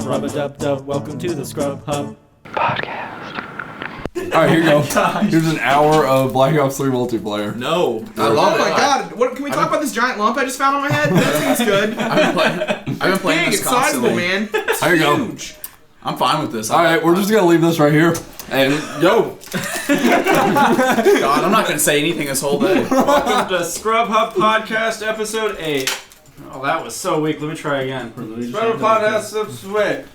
Rub-a-dub-dub, welcome to the Scrub Hub Podcast. Alright, here you go. Here's an hour of Black Ops 3 multiplayer. No. I love it. Oh my god. What, can we talk about this giant lump I just found on my head? That seems good. I've been playing this it's constantly. sizable, man. It's There you go. huge. I'm fine with this. Alright, we're just gonna leave this right here. And go! God, I'm not going to say anything this whole day. Welcome to Scrub Hub Podcast, Episode 8. Oh, that was so weak. Let me try again. Scrub Hub Podcast of Sweat.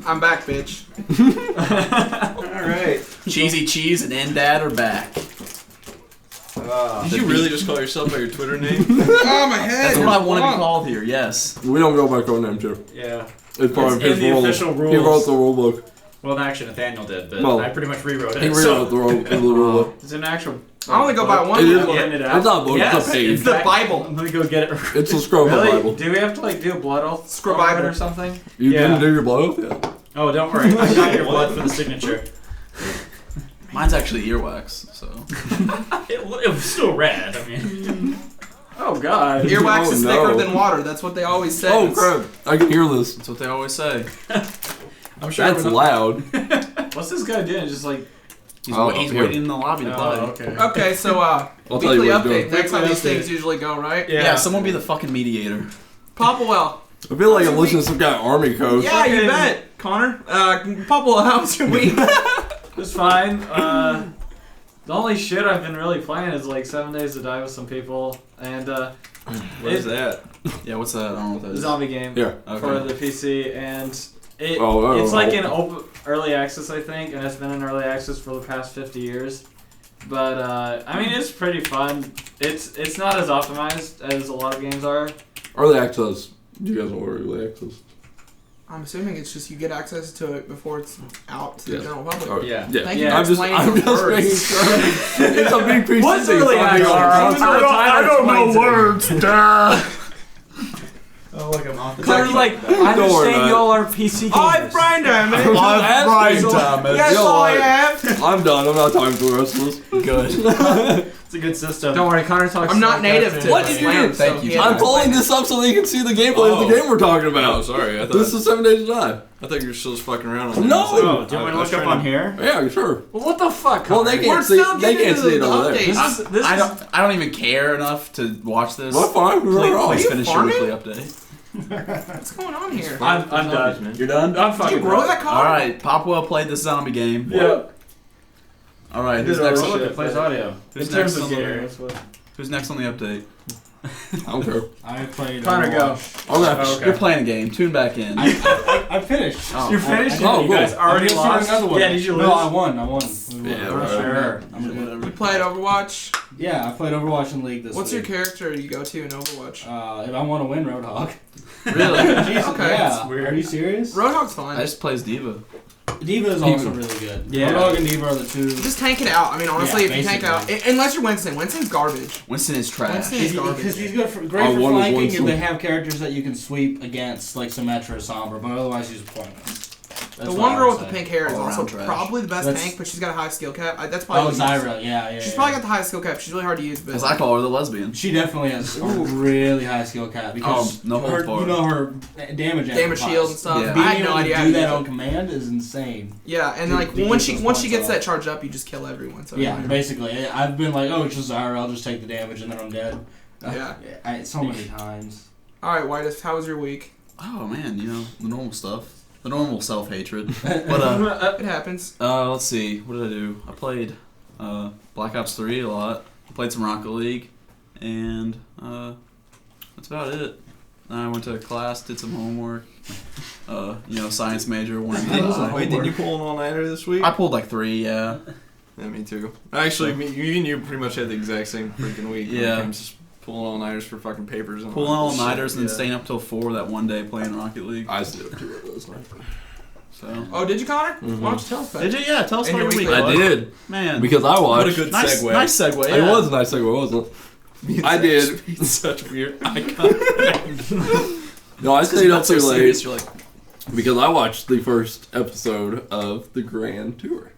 I'm back, bitch. Alright. Cheesy Cheese and N-Dad are back. Did you really just call yourself by your Twitter name? Oh, my head. That's what I want to be called here, yes. We don't go by code names here. Yeah. It's part of It's his in the rule. official He rules. wrote the rule book. Well, actually, Nathaniel did, but Well, I pretty much rewrote it. He rewrote the rule book. It's an actual... I only go by one. It is book. Getting it out. It's not a book, Yes, it's a page. It's the Bible. I'm gonna go get it. It's a Scrub Hub Really? Bible. Do we have to do a blood oath? Scrub on it Bible. or something? You Yeah. didn't do your blood oath yet? Oh, don't worry. I got your blood for the signature. Mine's actually earwax, so. It was still red. I mean... Oh, God. Earwax is Oh, thicker no. than water. That's what they always say. Oh crap! I can hear this. That's what they always say. I'm sure That's loud. What's this guy doing? Just like... He's, Oh, he's here. waiting in the lobby to play. okay. Okay, so, I'll tell you weekly what he's update. doing. That's how Weekly these things update. usually go, right? Yeah, someone be the fucking mediator. Popplewell. I feel like I'm listening to some kind of army coach. Yeah, you Fucking- bet, Connor. Popplewell, how was your week? It's fine. The only shit I've been really playing is like 7 Days to Die with some people and What is that? Yeah, what's that? I don't know what that the is. zombie game Yeah. for Okay. the PC, and it Oh, it's like in early access, I think, and it's been in early access for the past 50 years. But I mean, it's pretty fun. It's not as optimized as a lot of games are. Early access. You guys know what early access? I'm assuming it's just you get access to it before it's out to the Yeah. general public. Oh, Yeah. Yeah. Thank you for I'm just explaining those words. making sure. It's a big piece What's of early access? I don't know words. Duh. Oh, look, I'm off. Claire's Like, I Don't worry understand about y'all are PC gamers. I'm brain damage. I'm Brian asking. Thomas. Yes, Yo, I am. I'm done. I'm not talking for the rest of this. Good. It's a good system. Don't worry, Connor talks. I'm not like that, native too. to What did you slang, do? so Thank you. he had I'm to pulling explain this up so that you can see the gameplay of the game we're talking Oh, about. sorry. I This thought, is 7 Days to Die. I thought you were still just fucking around on No. this. Oh, do you want me to I was look up trying on to- here? Yeah, sure. Well, what the fuck? Well, they We're can't see. still They getting can't into see it the over there. updates. I don't even care enough to watch this. Well, fine. Please, We're off. please you finish your farming? weekly update. What's going on here? I'm done. You're done? I'm Did fucking you grow that car? Alright, Popwell played this zombie game. Yeah. Alright, Who's who's next, Look, it plays audio. Who's In terms next of on the- gear, that's what- who's next on the update? I don't care. I played. Connor, go. Okay. Oh, okay. You're playing a game. Tune back in. I finished. Oh. You're finished? I- oh, You cool. guys already I'm gonna lost? start another one. Yeah, did you lose? No, I won. Yeah, We won. right. Sure. I'm good. You played Overwatch. Yeah, I played Overwatch and League this What's your week. character you go to in Overwatch? If I want to win, Roadhog. Really? Jesus, Okay. yeah. That's weird. Are you serious? Roadhog's I fine. just plays Diva. Diva is also really good. Yeah. Roadhog and Diva are the two. Just tank it out. I mean, honestly, Yeah, if you tank out, basically. unless you're Winston. Winston's garbage. Winston is trash. Winston is garbage. Because he's good for, I great for won with flanking, Winston. and they have characters that you can sweep against, like Symmetra or Sombra, but otherwise he's pointless. That's The what one I girl would with the say. pink hair is All also around trash. probably the best That's- tank, but she's got a high skill cap. That's Oh, probably Zyra, yeah. She's probably got the highest skill cap. She's really hard to use, but As I call her, the lesbian. She definitely has a really high skill cap because Oh, no her, holds barred. you know her damage damage shield and stuff. Yeah. I Being had able no idea to how do to that use on it. command is insane. Yeah, and to- like to once get she those once she points gets off. that charge up, you just kill everyone. So Yeah, basically. I've been like, oh, it's just Zyra, I'll just take the damage and then I'm dead. Yeah. So many times. All right, Whitest, how was your week? Oh man, you know, the normal stuff. The normal self-hatred. But It happens. let's see. What did I do? I played Black Ops 3 a lot. I played some Rocket League, and that's about it. Then I went to class, did some homework. Science major. Wait, didn't you pull an all-nighter this week? I pulled like 3, yeah. Yeah, me too. Actually, you and you pretty much had the exact same freaking week. Yeah. I'm just pulling all-nighters for fucking papers. And Pulling all all that nighters shit. and then Yeah. staying up till 4 that one day playing Rocket League. I still do it last night. So. Oh, did you, Connor? Mhm. Why don't you tell us that? Did you? Yeah, tell us And about your your week. week. I bud. did Man. because I watched. What a good Nice, segue. nice segue. It Yeah. was a nice segue, wasn't it? I did. It's such weird icon. No, I stayed up so too serious, late you're like, because I watched the first episode of the Grand Tour.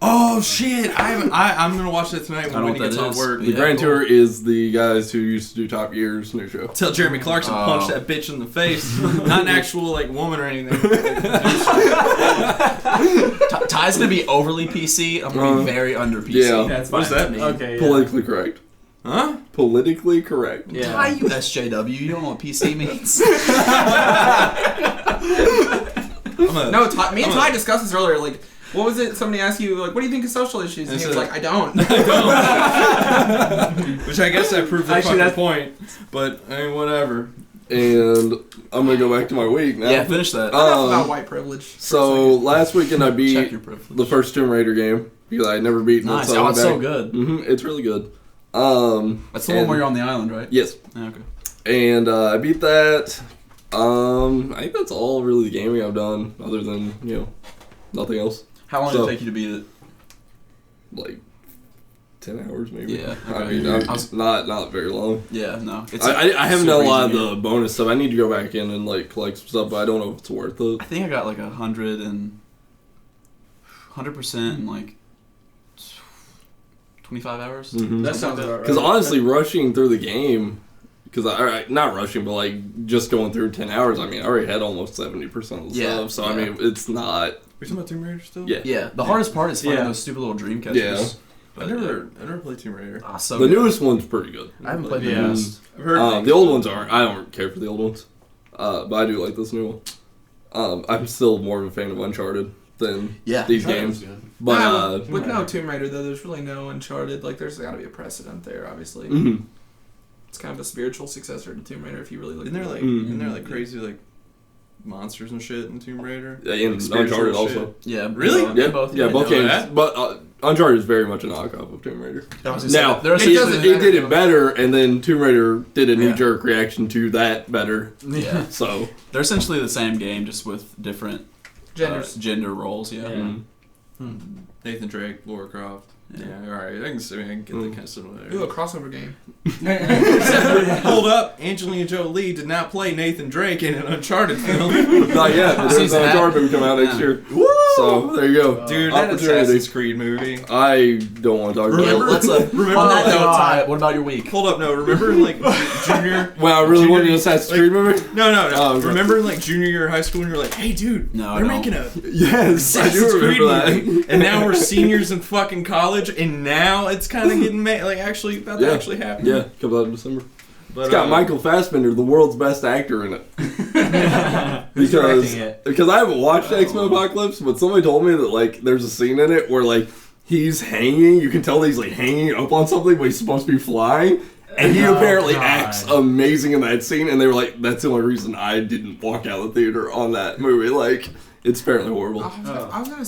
Oh Oh shit! I'm gonna watch that tonight I don't when know he what gets that off is, work. but The yeah, Grand cool. Tour is the guys who used to do Top Gear's new show. Tell Jeremy Clarkson to punch that bitch in the face. Not an actual like woman or anything. Ty's gonna be overly PC. I'm gonna be very under PC. Yeah. That's What does fine. that mean? Okay. Yeah. Politically correct. Huh? Politically correct. Yeah. Ty, you SJW. You don't know what PC means. No, me and Ty discussed this earlier. Like, what was it? Somebody asked you, like, what do you think of social issues? And he was like, I don't. Which I guess that proved the Actually, fucking point. But I mean, whatever. And I'm gonna go back to my week now. Yeah, finish that. Enough about white privilege. So last weekend I Check beat your privilege. the first Tomb Raider game because I had never beaten Nice. it. Oh, I it's went so back. good. It's really good. That's the one where you're on the island, right? Yes. Yeah, okay. And I beat that. I think that's all really the gaming I've done, other than nothing else. How long So- did it take you to beat it? Like 10 hours maybe. Yeah, I okay. mean, not very long. Yeah, no. It's I haven't super done a lot of easy. the bonus stuff. I need to go back in and like collect some stuff, but I don't know if it's worth it. I think I got like 100% in like 25 hours. Mhm. That sounds about right. Because honestly, rushing through the game, not rushing, but like just going through 10 hours, I mean, I already had almost 70% of the Yeah, stuff, so I yeah. mean, it's not. We're talking about Tomb Raider still? Yeah. Yeah, the hardest part is finding Yeah. those stupid little dream catchers. Yeah. I never played Tomb Raider. So The good. newest one's pretty good. I haven't played the Yeah. newest. I've heard The old ones aren't. I don't care for the old ones. But I do like this new one. I'm still more of a fan of Uncharted than Yeah. these Uncharted's games. good. But, With no Tomb Raider, though, there's really no Uncharted. Like, there's got to be a precedent there, obviously. mhm. It's kind of a spiritual successor to Tomb Raider if you really look Isn't there at like it. isn't there like crazy like monsters and shit in Tomb Raider? Yeah, and Like, spiritual Uncharted shit? also. Yeah. Really? Yeah, both. Yeah, both know games. that. But Uncharted is very much a knockoff of Tomb Raider. I was gonna say, Now, they're it, essentially- it did it better, and then Tomb Raider did a Yeah. knee-jerk reaction to that better. Yeah. So, They're essentially the same game, just with different Genders. gender roles. Yeah. Yeah. Nathan Drake, Lara Croft. Yeah. Yeah, alright. I can get the kind of similarity. Ooh, a crossover game. Hold up, Angelina Jolie did not play Nathan Drake in an Uncharted film. not yet, but there's Season an that. Uncharted movie coming out next Yeah. year. So, there you go. Dude, that Opportunity. Assassin's Creed movie. I don't want to talk about Yeah, it. let's Remember on that like- note, Ty, what about your week? Hold up, no. Remember in like junior? Wow, I really Junior- wanted an Assassin's Creed movie? No. Oh, okay. Remember in like junior year of high school, and you're like, "Hey, dude, No, I they're don't. making a Yes, I do Assassin's Creed remember movie." that. And now we're seniors in fucking college, and now it's kind of getting like actually about to Yeah. actually happen. Yeah, comes out in December. but, It's got Michael Fassbender, the world's best actor, in it. Who's directing it? Because I haven't watched X-Men Apocalypse, but somebody told me that like there's a scene in it where like he's hanging. You can tell that he's like hanging up on something, but he's supposed to be flying. And he Oh, apparently God. acts amazing in that scene. And they were like, "That's the only reason I didn't walk out of the theater on that movie." Like, it's apparently horrible. I was gonna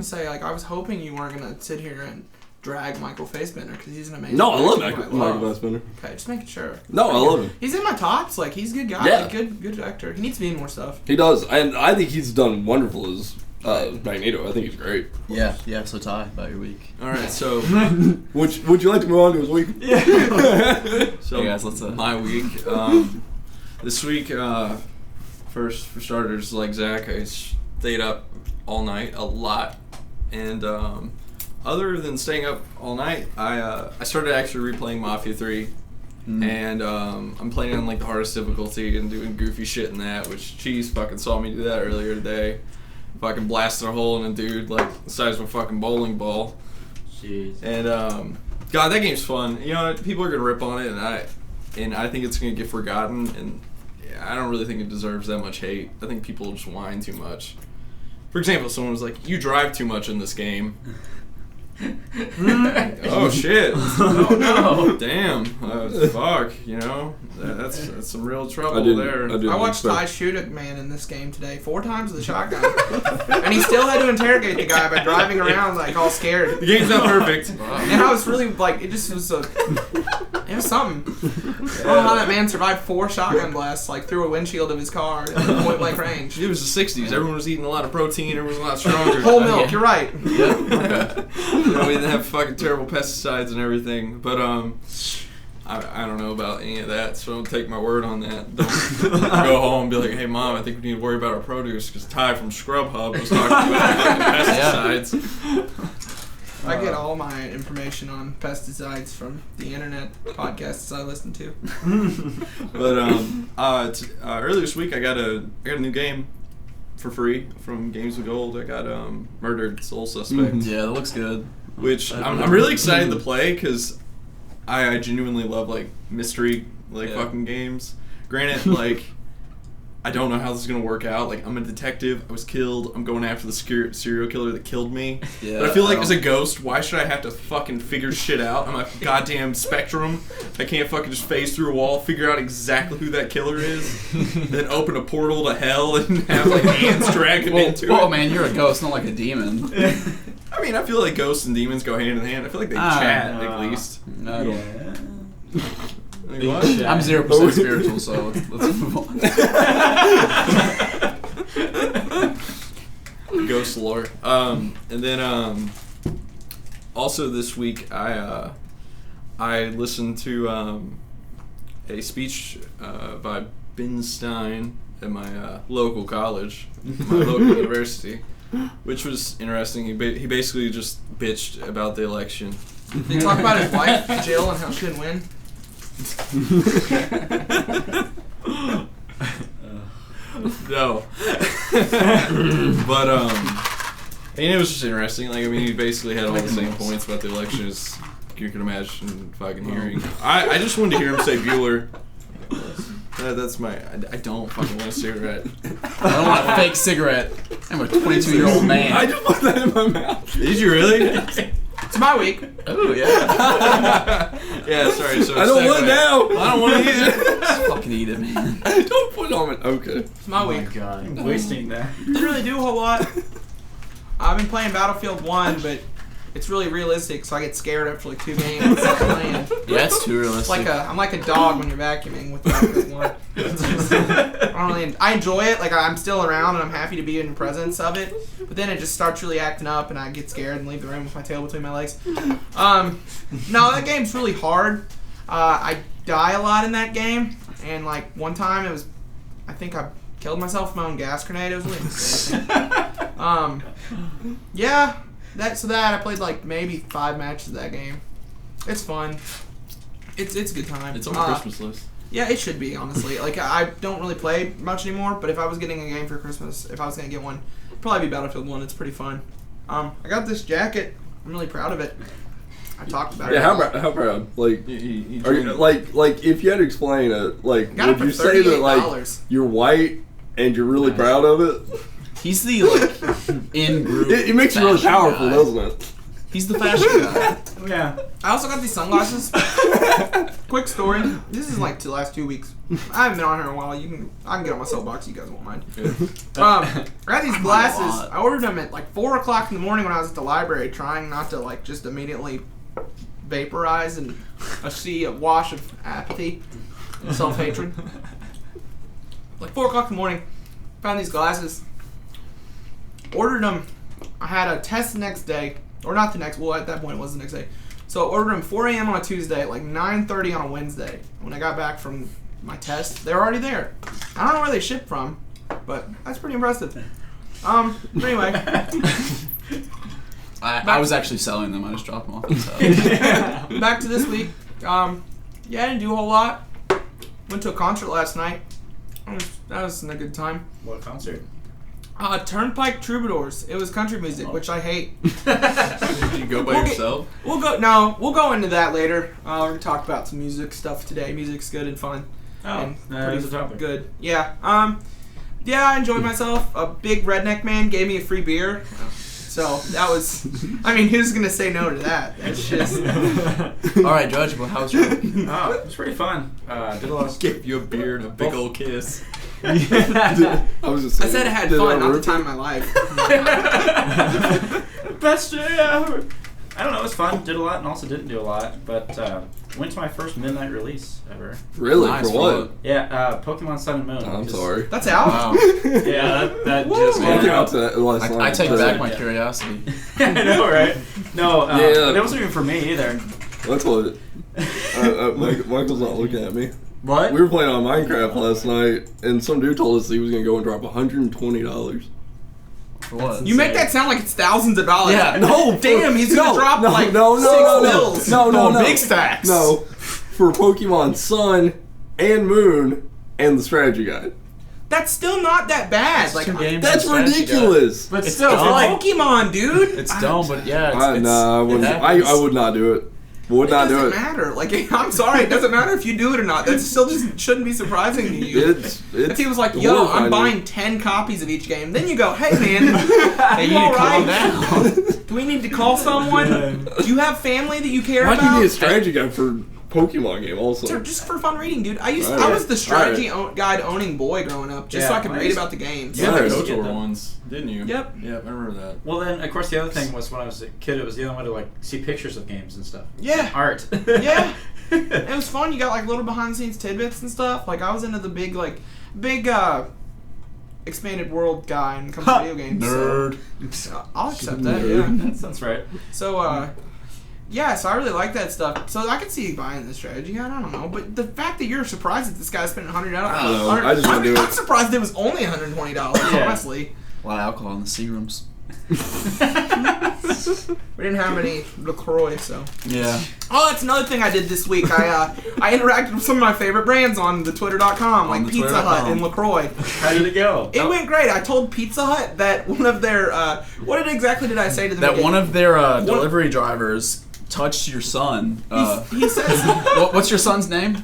say, I was hoping you weren't gonna sit here and drag Michael Fassbender because he's an amazing. No, I love actor, Michael, Michael Fassbender. Okay, just making sure. No, I love him. He's in my tops. Like, he's a good guy. Yeah. Like, good actor. He needs to be in more stuff. He does, and I think he's done wonderful as Magneto. I think he's great. Yeah. So Ty, about your week. all right, so Would you like to move on to his week? so Hey guys, let's my week. This week, first for starters, like Zach, I stayed up all night a lot, and other than staying up all night, I started actually replaying Mafia 3, and I'm playing on like the hardest difficulty and doing goofy shit in that, which Cheese fucking saw me do that earlier today. Fucking blasting a hole in a dude like the size of a fucking bowling ball. Jeez. And God, that game's fun. You know, people are gonna rip on it, and I think it's gonna get forgotten. And I don't really think it deserves that much hate. I think people just whine too much. For example, someone was like, "You drive too much in this game." Oh shit! Oh no. Damn! Fuck! You know, that's some real trouble there. I watched Ty shoot a man in this game today 4 times with a shotgun, and he still had to interrogate the guy by driving around like all scared. The game's not perfect. And I was really like, it just was it was something. I don't know how that man survived 4 shotgun blasts like through a windshield of his car at point blank range. It was the '60s. Everyone was eating a lot of protein. Everyone was a lot stronger. Whole milk, you're right. You know, we didn't have fucking terrible pesticides and everything, but I don't know about any of that, so don't take my word on that. Don't go home and be like, "Hey mom, I think we need to worry about our produce," because Ty from Scrub Hub was talking about fucking pesticides. I get all my information on pesticides from the internet podcasts I listen to. But earlier this week I got a new game for free from Games with Gold. I got Murdered Soul Suspect, Yeah, that looks good. which I'm really excited to play because I genuinely love like mystery fucking games. Granted, like I don't know how this is gonna work out. Like I'm a detective. I was killed. I'm going after the serial killer that killed me. Yeah, But I feel like as a ghost, why should I have to fucking figure shit out? I'm a goddamn spectrum. I can't fucking just phase through a wall, figure out exactly who that killer is, then open a portal to hell and have like ants drag him into Whoa, it. man, you're a ghost, not like a demon. I mean, I feel like ghosts and demons go hand in hand. I feel like they chat at least. No, I don't. Like, what? I'm 0% spiritual, so let's move on. Ghost lore. And then also this week I listened to a speech by Ben Stein at my local college, my local university, which was interesting. He basically just bitched about the election. Did he talk about his wife, Jill, and how she didn't win? No. But and it was just interesting. Like, I mean, he basically had all the same points about the election as you can imagine fucking hearing. I just wanted to hear him say Bueller. That's my. I don't fucking want a cigarette. I don't want a fake cigarette. I'm a 22-year-old man. I just put that in my mouth. Did you really? It's my week. Oh, yeah. Yeah, sorry. So I don't want it now. I don't want to eat it. Just fucking eat it, man. Don't put it on it. Okay. It's my Oh my week. god, I'm wasting that. Didn't really do a whole lot. I've been playing Battlefield 1, but it's really realistic, so I get scared after like 2 games and stop playing. Yeah, it's too It's realistic. like I'm like a dog when you're vacuuming with Battlefield 1. I enjoy it. Like I'm still around and I'm happy to be in the presence of it. But then it just starts really acting up and I get scared and leave the room with my tail between my legs. No, that game's really hard. I die a lot in that game, and like one time I think I killed myself with my own gas grenade. It was really embarrassing. Yeah. I played like maybe 5 matches of that game. It's fun. It's a good time. It's on the Christmas list. Yeah, it should be, honestly. Like, I don't really play much anymore, but if I was getting a game for Christmas, if I was going to get one, it'd probably be Battlefield 1. It's pretty fun. I got this jacket. I'm really proud of it. I talked about it. Yeah, how proud? Like, He are you, like if you had to explain it, like, Got it would for you say that like $38. you're white and you're really proud of it? He's the, like, in-group It makes you really fashion powerful, guy. doesn't it? He's the fashion guy. Yeah. I also got these sunglasses. Quick story. This is like the last 2 weeks. I haven't been on here in a while. I can get on my soapbox. You guys won't mind. I got these glasses. I ordered them at like 4 o'clock in the morning when I was at the library, trying not to like just immediately vaporize and a wash of apathy and self-hatred. Like 4 o'clock in the morning, found these glasses. Ordered them. I had a test the next day. Or not the next, well at that point it was the next day. So I ordered them 4 a.m. on a Tuesday, at like 9:30 on a Wednesday. When I got back from my test, they were already there. I don't know where they shipped from, but that's pretty impressive. But anyway. I was actually selling them. I just dropped them off at his house. Back to this week. Yeah, I didn't do a whole lot. Went to a concert last night. That was a good time. What concert? Turnpike Troubadours. It was country music, which I hate. Did you go by yourself? We'll go into that later. We're gonna talk about some music stuff today. Music's good and fun. And there's a topic. good. Yeah. Yeah, I enjoyed myself. A big redneck man gave me a free beer. So that was, I mean, who's gonna say no to that? That's just. All right, Judge. Well, how was your week? Oh, it was pretty fun. Did a lot of Gave you a beer and a big old kiss. I was just I saying, said I had did fun, it not the work? time of my life. Best day ever. I don't know, it was fun. Did a lot and also didn't do a lot, but went to my first midnight release ever. Really? Nice, For what? Yeah, Pokemon Sun and Moon. Oh, I'm which is- sorry. That's out. Wow. Yeah, that just I came came out out. to that last night. I take back my Yeah. curiosity. I know, right? No, Yeah. it wasn't even for me either. That's what. Michael's not looking at me. What? We were playing on Minecraft last night, and some dude told us he was gonna go and drop $120. For what? You make that sound like it's thousands of dollars. Yeah. No, damn, he's gonna drop like 6 bills. No. Big stacks. No, for Pokemon Sun and Moon and the strategy guide. That's still not that bad. Like, Two games That's and strategy ridiculous. But It's still, dumb. for like Pokemon, dude. It's dumb, but yeah, I it would not do it. Would It not do doesn't it. matter. Like, I'm sorry, it doesn't matter if you do it or not. That still just shouldn't be surprising to you. If he was like, yo, I'm buying 10 copies of each game, then you go, hey man, Hey, you need to calm down. do we need to call someone? Do you have family that you care Why do you about? need a strategy guide for Pokemon game also? Just for fun reading, dude. I Alright. was the strategy guide owning boy growing up, just so Yeah, I could read about the games. You had the Nice. KOTOR ones, didn't you? Yep. Yep, I remember that. Well, then, of course, the other thing was when I was a kid, it was the other one to, like, see pictures of games and stuff. Yeah. Art. Yeah. It was fun. You got like little behind the scenes tidbits and stuff. Like I was into the big expanded world guy when it comes to video games. Nerd. So I'll accept that. Yeah. That sounds right. So yeah, so I really like that stuff. So I could see you buying the strategy guide. I don't know, but the fact that you're surprised that this guy's spending $100, I don't know. I just wouldn't do I'm it. surprised it was only $120. Yeah. Honestly, A lot of alcohol in the serums. we didn't have any LaCroix, so. Yeah. Oh, that's another thing I did this week. I interacted with some of my favorite brands on the Twitter.com, like the Pizza Twitter.com. Hut and LaCroix. How did it go? It went great. I told Pizza Hut that one of their what exactly did I say to them? That again? one of their delivery drivers touched your son. He says What's your son's name?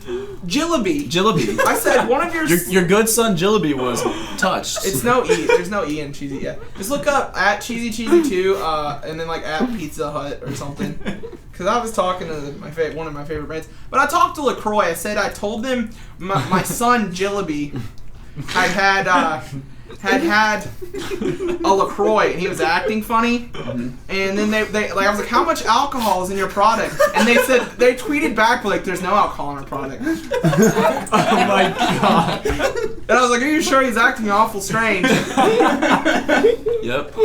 Jillaby. Jillaby. I said one of Your good son Jillaby was touched. It's no E. There's no E in cheesy. Yeah, just look up at cheesy2, and then like at Pizza Hut or something. Because I was talking to one of my favorite brands, but I talked to LaCroix. I said I told them my son Jillaby had a LaCroix and he was acting funny, and then they like I was like, how much alcohol is in your product? And they said they tweeted back like, there's no alcohol in our product. Oh my god. And I was like, are you sure? He's acting awful strange. Yep.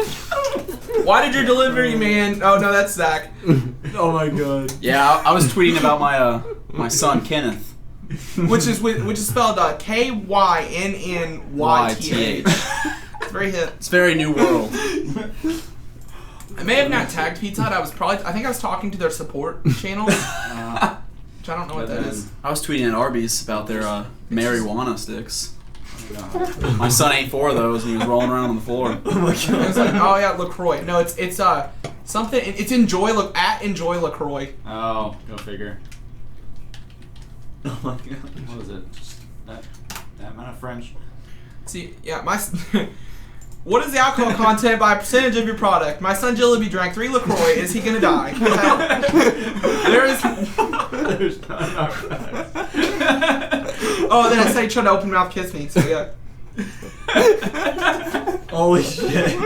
Why did your delivery man? Oh no, that's Zach. Oh my god. Yeah, I was tweeting about my son Kenneth. Which is spelled KYNNYTH. It's very hip. It's very new world. I may have not tagged Pizza Hut. I think I was talking to their support channel. Which I don't know what that is. I was tweeting at Arby's about their marijuana sticks. My son ate 4 of those and he was rolling around on the floor. Oh my god! I was like, oh yeah, LaCroix. No, it's something. It's Enjoy LaCroix. Oh, go figure. Oh my god. What was it? Just that amount of French. See, yeah, what is the alcohol content by percentage of your product? My son Jillaby drank 3 LaCroix. Is he gonna die? There's not enough. Oh, then I said he tried to open mouth kiss me. So yeah. Holy shit.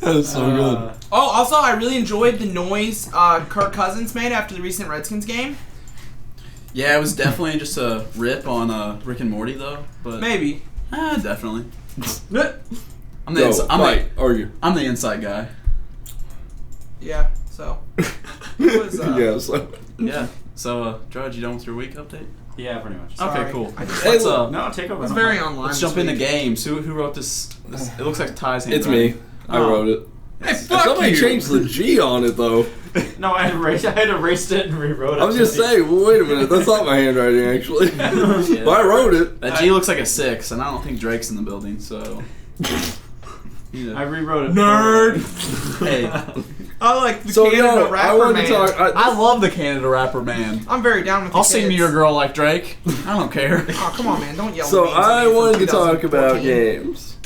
That is so good. Oh, also, I really enjoyed the noise Kirk Cousins made after the recent Redskins game. Yeah, it was definitely just a rip on Rick and Morty though. But Maybe. definitely. I'm Go, the argue. I'm the inside guy. Yeah. So. It was, Yeah, so. Yeah. So, George, you done with your week update? Yeah, pretty much. Sorry. Okay, cool. I just, Hey, Let's, look. No, take over. it's very online. let's this jump into week. games. Who wrote this? It looks like Ty's It's handwriting. me. I Oh. wrote it. Hey, fuck Somebody you. changed the G on it though. No, I had erased it and rewrote it. I was just saying, well, wait a minute, that's not my handwriting actually. Yeah. But I wrote it. That G looks like a 6, and I don't think Drake's in the building, so. I rewrote it. Nerd. Hey, I like the So Canada yo, rapper I wanted man. to talk. I love the Canada rapper, man. I'm very down with the I'll sing to kids. your girl like Drake. I don't care. Oh, come on, man. Don't yell So names at I me for wanted to talk about 2014. games.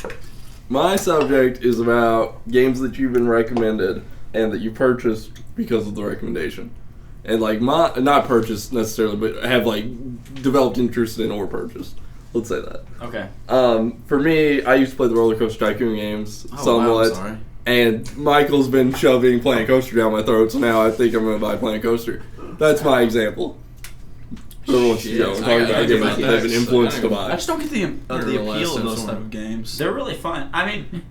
My subject is about games that you've been recommended and that you purchased because of the recommendation, and like not purchased necessarily, but have like developed interest in or purchased. Let's say that. Okay. For me, I used to play the Roller Coaster Tycoon games somewhat, I'm sorry. and Michael's been shoving Planet Coaster down my throat, so now I think I'm going to buy Planet Coaster. That's my example. Whoever wants to go and I talk got about it. games that they've been influenced to I buy. just don't get the You're appeal of those last type of games. They're really fun. I mean,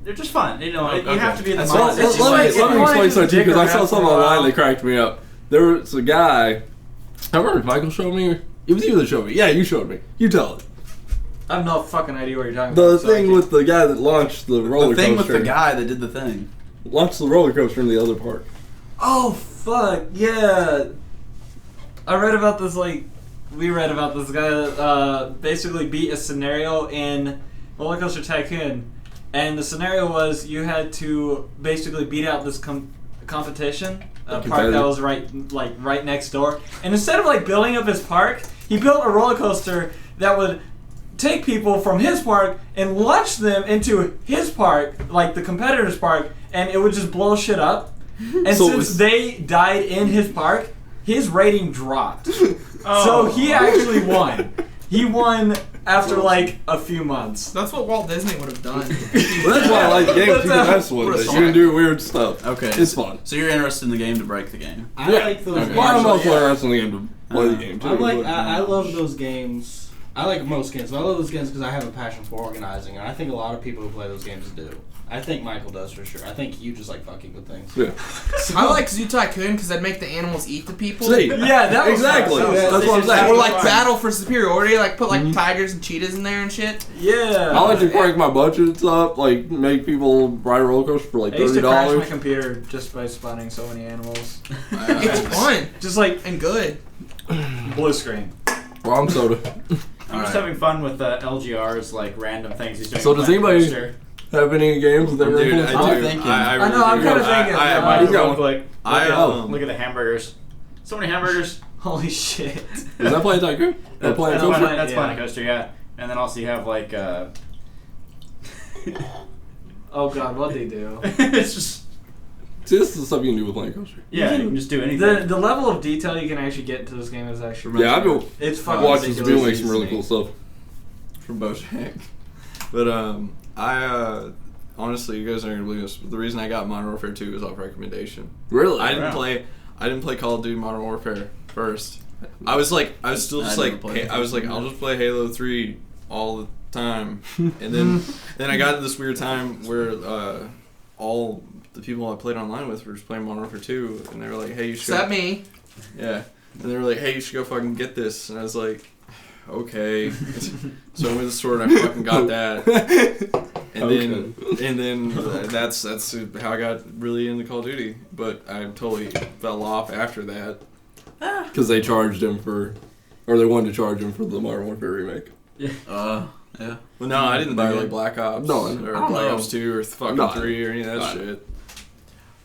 they're just fun. You know, you Okay. have to be in the That's Well, fine. mindset. It's let me just like- explain something to you because I saw something online that that cracked me up. There was a guy. I remember if Michael showed me. It was you that showed me. Yeah, you showed me. You tell it. I have no fucking idea what you're talking The about. so I thing can't- with the guy that launched the roller The thing coaster. with the guy that did the thing. Launched the roller coaster in the other park. Oh fuck yeah! I read about this we read about this guy that basically beat a scenario in Roller Coaster Tycoon, and the scenario was you had to basically beat out this competition, a park that was right next door, and instead of building up his park, he built a roller coaster that would take people from his park and launch them into his park, like the competitor's park, and it would just blow shit up. And So since they died in his park, his rating dropped. So he actually won. He won after a few months. That's what Walt Disney would have done. Well, that's why I like games. You can mess with it. You can do weird stuff. Okay. It's fun. So you're interested in the game to break the game? I like those. Okay. Well, I'm also games. interested in the game to play the game too. I love those games. I like most games, but I love those games because I have a passion for organizing, and I think a lot of people who play those games do. I think Michael does for sure. I think you just like fucking with things. Yeah. I like Zoo Tycoon because I'd make the animals eat the people. See, Yeah, that was exactly. fun. That's what I'm saying. Or battle for superiority, put tigers and cheetahs in there and shit. Yeah. I like to break my budgets up, make people ride a roller coaster for I used to crash my $30. computer just by spawning so many animals. It's fun Just and good. blue screen. Wrong soda. I'm just having fun with LGRs, random things he's doing. So does anybody have any games that they're Dude, influenced? I do. thinking. I I know, I'm really kinda do. thinking. I He's got Real quick. Look at the hamburgers. So many hamburgers. Holy shit. Is that Planet Tycoon? Or Planet That's Coaster? Planet Yeah. Planet Coaster, yeah. And then also you have Oh god, what'd they do? it's just See, this is the stuff you can do with Planet Coaster. you can just do anything. The level of detail you can actually get into this game is actually Yeah, I've been it's fucking watching some people make ridiculous. some really cool stuff. from Bojack. But I honestly, you guys aren't gonna believe this. But the reason I got Modern Warfare 2 was off recommendation. Really? I didn't Wow. play Call of Duty Modern Warfare first. I was still just I never played I was like, I'll just play Halo 3 all the time, and then I got to this weird time where all the people I played online with were just playing Modern Warfare 2, and they were like, hey, you should. Except me. Yeah, and they were like, hey, you should go fucking get this, and I was like, okay. So I went to the store and I fucking got that, and then that's how I got really into Call of Duty. But I totally fell off after that. Because they charged him or they wanted to charge him for the Modern Warfare remake. Yeah. Well, no, I didn't buy Black Ops No, or I don't Black know. Ops 2 or fucking No. 3 or any of that No. shit.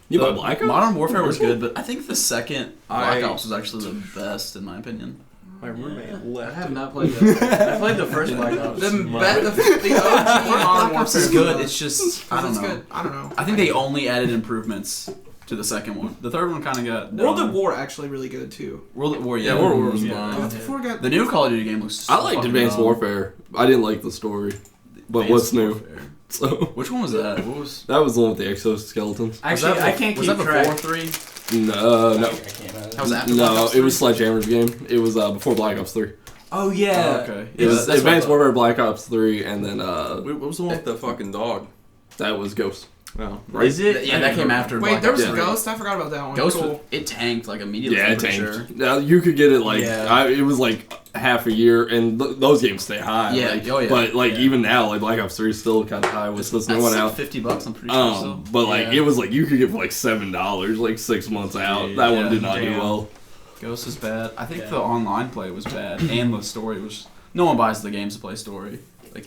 You The bought Black Ops? Modern Warfare was good, but I think the second Black I- Ops was actually the best in my opinion. My roommate I left. have not played that. I played the first Black Ops. The OG Modern Warfare This is good. It's just I don't It's know. good. I don't know. I think they only added improvements to the second one. The third one kind of got World dumb. at War actually really good too. World at War, yeah. Yeah, World at War was yeah. fun. Before got The new Call of Duty game looks. So I liked fucking Advanced dumb. Warfare. I didn't like the story. But Advanced what's new? Warfare. So Which one was that? What was? that was the one with the exoskeletons. Actually, was that I can't was keep that track. before 3? No. I can't That was after Black No, Ops it was 3? Sledgehammer's game. It was before Black Ops 3. Oh yeah. Oh, okay. It was that's what I Advanced thought. Warfare Black Ops 3, and then What was the one with the fucking dog? that was Ghost. Oh. Is it? Yeah, that came after. Wait, Black there was Ops a 3. Ghost. I forgot about that one. Ghost, Cool. it tanked immediately. Yeah, I'm it pretty tanked. sure. Now you could get it Yeah. it was half a year, and those games stay high. Yeah, oh, yeah. But Yeah. even now, Black Ops 3 is still kind of high with this new That's one like out. $50, I'm pretty sure. Still. But Yeah. it was you could get for $7, 6 months out. That one Yeah. did not do Damn. well. Ghost is bad. I think Yeah. the online play was bad, and the story was. No one buys the games to play story.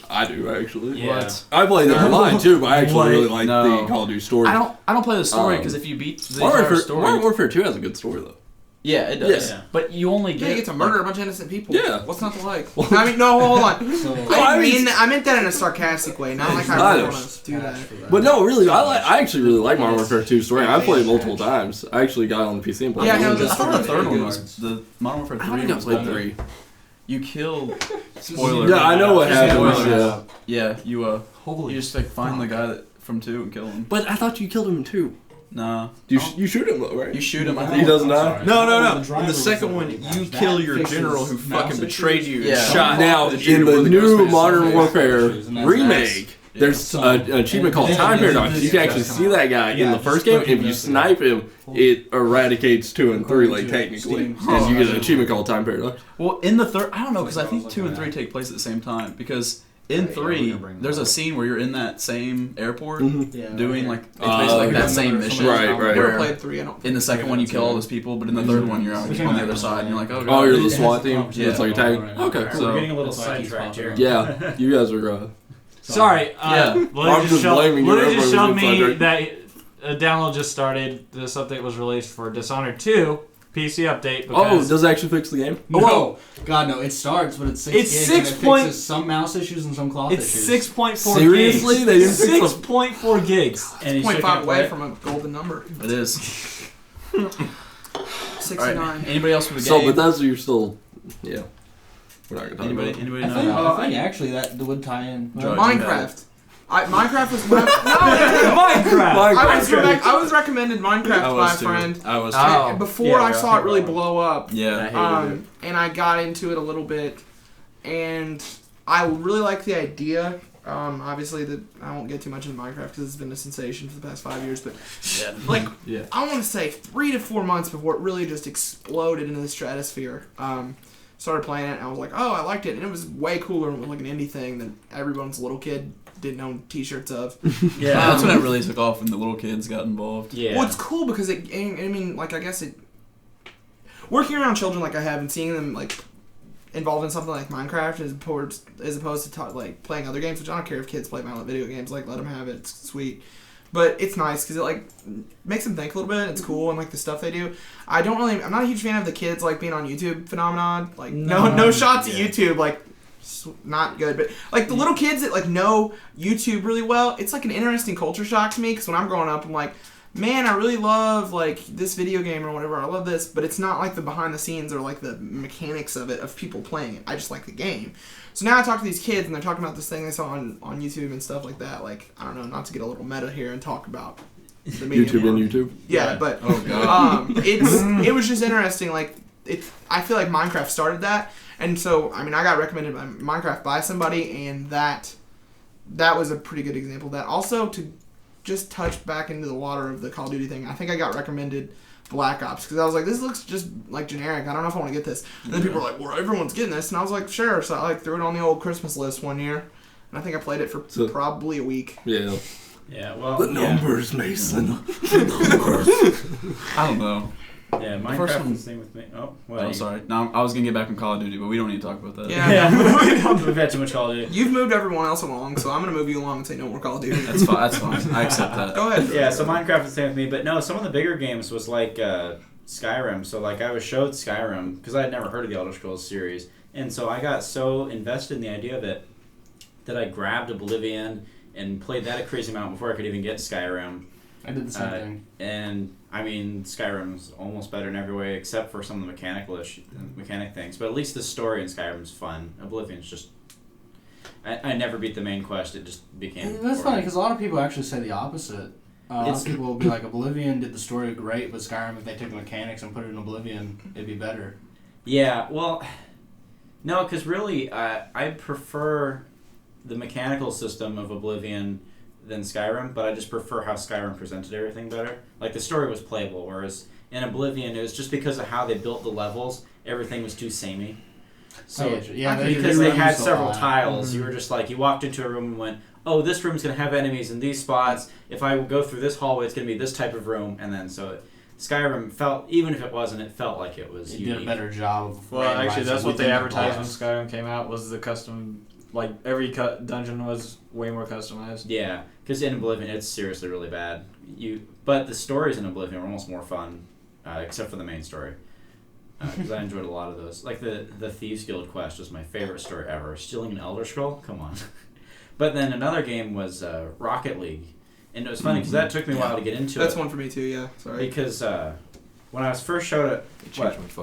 I do actually. Yeah. What? I played it online too, but I actually What? really like No. the Call of Duty story. I don't play the story Um, because if you beat the Modern entire Warfare, story, Modern Warfare 2 has a good story though. yeah, it does. Yeah. But you only Yeah, get you get to murder a bunch of innocent people. Yeah. What's not to like? I mean, no, hold on. So, I meant that in a sarcastic way, not like I really want to do that. But no, really, I actually really like Modern Warfare 2 story. I played it multiple times. I actually got on the PC and played Yeah, it. no, I the thought the story third was one was the Modern Warfare 3. I don't think I was played better. 3. You killed. Spoiler. Yeah, I know what happens. Spoiler. Yeah. Yeah, you just find the guy from 2 and kill him. But I thought you killed him too. Nah. You shoot him though, right? You shoot him. I He think. doesn't die. No. In the second one, you kill your general who fucking betrayed you Yeah. and shot. Now, the in general the with new Ghostface's Modern face. Warfare And that's remake, there's an achievement called Time Paradox. You can actually see that guy in the first game. If you snipe him, it eradicates 2 and 3, technically. And you get an achievement called Time Paradox. Well, in the third, I don't know, because I think 2 and 3 take place at the same time. Because in we're 3, gonna bring there's that a up. scene where you're in that same airport Yeah. doing like it's Oh, basically like yeah. that same mission. Right, right. Never Where played 3. I don't. in the second one you kill all those people, but in the third one you're on the other side and you're like, oh god. Oh, you're the It has SWAT the team? competition It's like a tag? going on right Okay. now. So- We're getting a little That's why it keeps sidetracked here. popping up. Yeah, you guys are. Sorry. Yeah. I'm just blaming you. Louie just Everybody showed was me inside that a download just started. This update was released for Dishonored 2 PC update. Oh, Because does it actually fix the game? No, God no! It starts, but it's 6 It's gigs 6 and it point- fixes some mouse issues and some cloth it's issues. 6.4 Seriously? gigs. They didn't fix the- 6.4 gigs. And you still 0.5 can't play away it? from a golden number. It is. 69. Alright. Anybody else with a So, game? but that's you're still. Yeah. We're not gonna talk Anybody about it. anybody I know? think, Oh, I think actually that would tie in. Drugs. Minecraft. Minecraft was one of, no, Minecraft. I was recommended Minecraft I by a was too. friend. I was too. Oh. Before Yeah, I yeah, saw I it really think blow up. Yeah. And I got into it a little bit, and I really like the idea. Obviously, I won't get too much into Minecraft because it's been a sensation for the past 5 years. But like, Yeah. I want to say 3 to 4 months before it really just exploded into the stratosphere. Started playing it, and I was like, oh, I liked it, and it was way cooler and like an indie thing that everyone's little kid didn't own T-shirts of. Yeah, that's when it really took off when the little kids got involved. Yeah. Well, it's cool because I mean, like, I guess it. Working around children like I have and seeing them like involved in something like Minecraft as opposed to like playing other games, which I don't care if kids play violent video games, like let them have it, it's sweet. But it's nice because it like makes them think a little bit. It's cool and like the stuff they do. I'm not a huge fan of the kids like being on YouTube phenomenon. Like no shots at YouTube, like not good. But like the little kids that like know YouTube really well, it's like an interesting culture shock to me because when I'm growing up, I'm like, man, I really love like this video game or whatever. I love this, but it's not like the behind the scenes or like the mechanics of it of people playing it. I just like the game. So now I talk to these kids and they're talking about this thing they saw on YouTube and stuff like that. Like, I don't know, not to get a little meta here and talk about the medium YouTube world. and YouTube. Yeah, but Oh god. it was just interesting. Like, I feel like Minecraft started that, and so I mean, I got recommended by Minecraft by somebody, and that was a pretty good example of that. Also, to just touch back into the water of the Call of Duty thing, I think I got recommended Black Ops because I was like, this looks just like generic. I don't know if I want to get this. And then people were like, well, everyone's getting this, and I was like, sure. So I like threw it on the old Christmas list one year, and I think I played it for probably a week. Yeah. Yeah, well, The numbers, Mason. I don't know. Yeah, first Minecraft one- is the same with me. Oh, well. Oh, sorry. No, I was gonna get back on Call of Duty, but we don't need to talk about that. Yeah. We've had too much Call of Duty. You've moved everyone else along, so I'm gonna move you along and say no more Call of Duty. That's fine. That's fine. I accept that. Go ahead. Yeah, so Minecraft is the same with me, but no, some of the bigger games was like Skyrim. So like I was showed Skyrim because I had never heard of the Elder Scrolls series, and so I got so invested in the idea of it that I grabbed Oblivion and played that a crazy amount before I could even get Skyrim. I did the same thing. And I mean, Skyrim's almost better in every way except for some of the mechanic things. But at least the story in Skyrim's fun. Oblivion's just. I never beat the main quest. It just became. That's boring. funny because a lot of people actually say the opposite. A lot It's- of people will be like, Oblivion did the story great, but Skyrim, if they took the mechanics and put it in Oblivion, it'd be better. Yeah, well, no, because really, I prefer the mechanical system of Oblivion than Skyrim, but I just prefer how Skyrim presented everything better. Like, the story was playable, whereas in Oblivion, it was just because of how they built the levels, everything was too samey. So, I get you. Yeah, because they had reused a several lot. tiles, you were just like, you walked into a room and went, oh, this room's going to have enemies in these spots. If I go through this hallway, it's going to be this type of room. And then, so Skyrim felt, even if it wasn't, it felt like it was It unique. did a better job of Well, actually, that's what they within the advertised when boss. Skyrim came out. Was the custom, like every dungeon was way more customized. Yeah, because in Oblivion, it's seriously really bad. But the stories in Oblivion are almost more fun, except for the main story. Because I enjoyed a lot of those. Like the Thieves Guild quest was my favorite story ever. Stealing an Elder Scroll? Come on. But then another game was Rocket League. And it was funny because that took me a while to get into That's it. one for me too. Yeah. Sorry. Because when I was first showed it,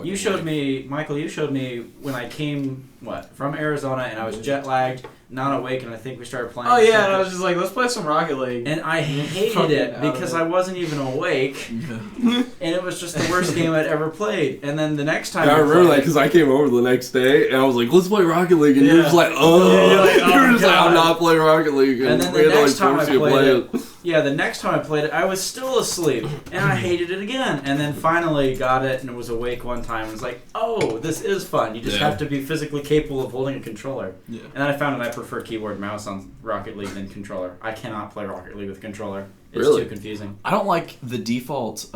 you showed me, Michael, you showed me when I came, from Arizona, and I was jet lagged, not awake, and I think we started playing. Oh yeah, and something. I was just like, let's play some Rocket League. And I hated Fucking it out of because it. I wasn't even awake, and it was just the worst game I'd ever played. And then the next time I remember played that it- because I came over the next day and I was like, "Let's play Rocket League," and you're Yeah. just like, Yeah, you're like, you were oh, just like, God. "I'm not playing Rocket League," And then the we had to next time force I you to played play it. Yeah, the next time I played it, I was still asleep, and I hated it again. And then finally got it, and was awake one time, and was like, "Oh, this is fun. You just have to be physically capable of holding a controller." Yeah. And then I found that I prefer keyboard mouse on Rocket League than controller. I cannot play Rocket League with controller. It's Really? too confusing. I don't like the default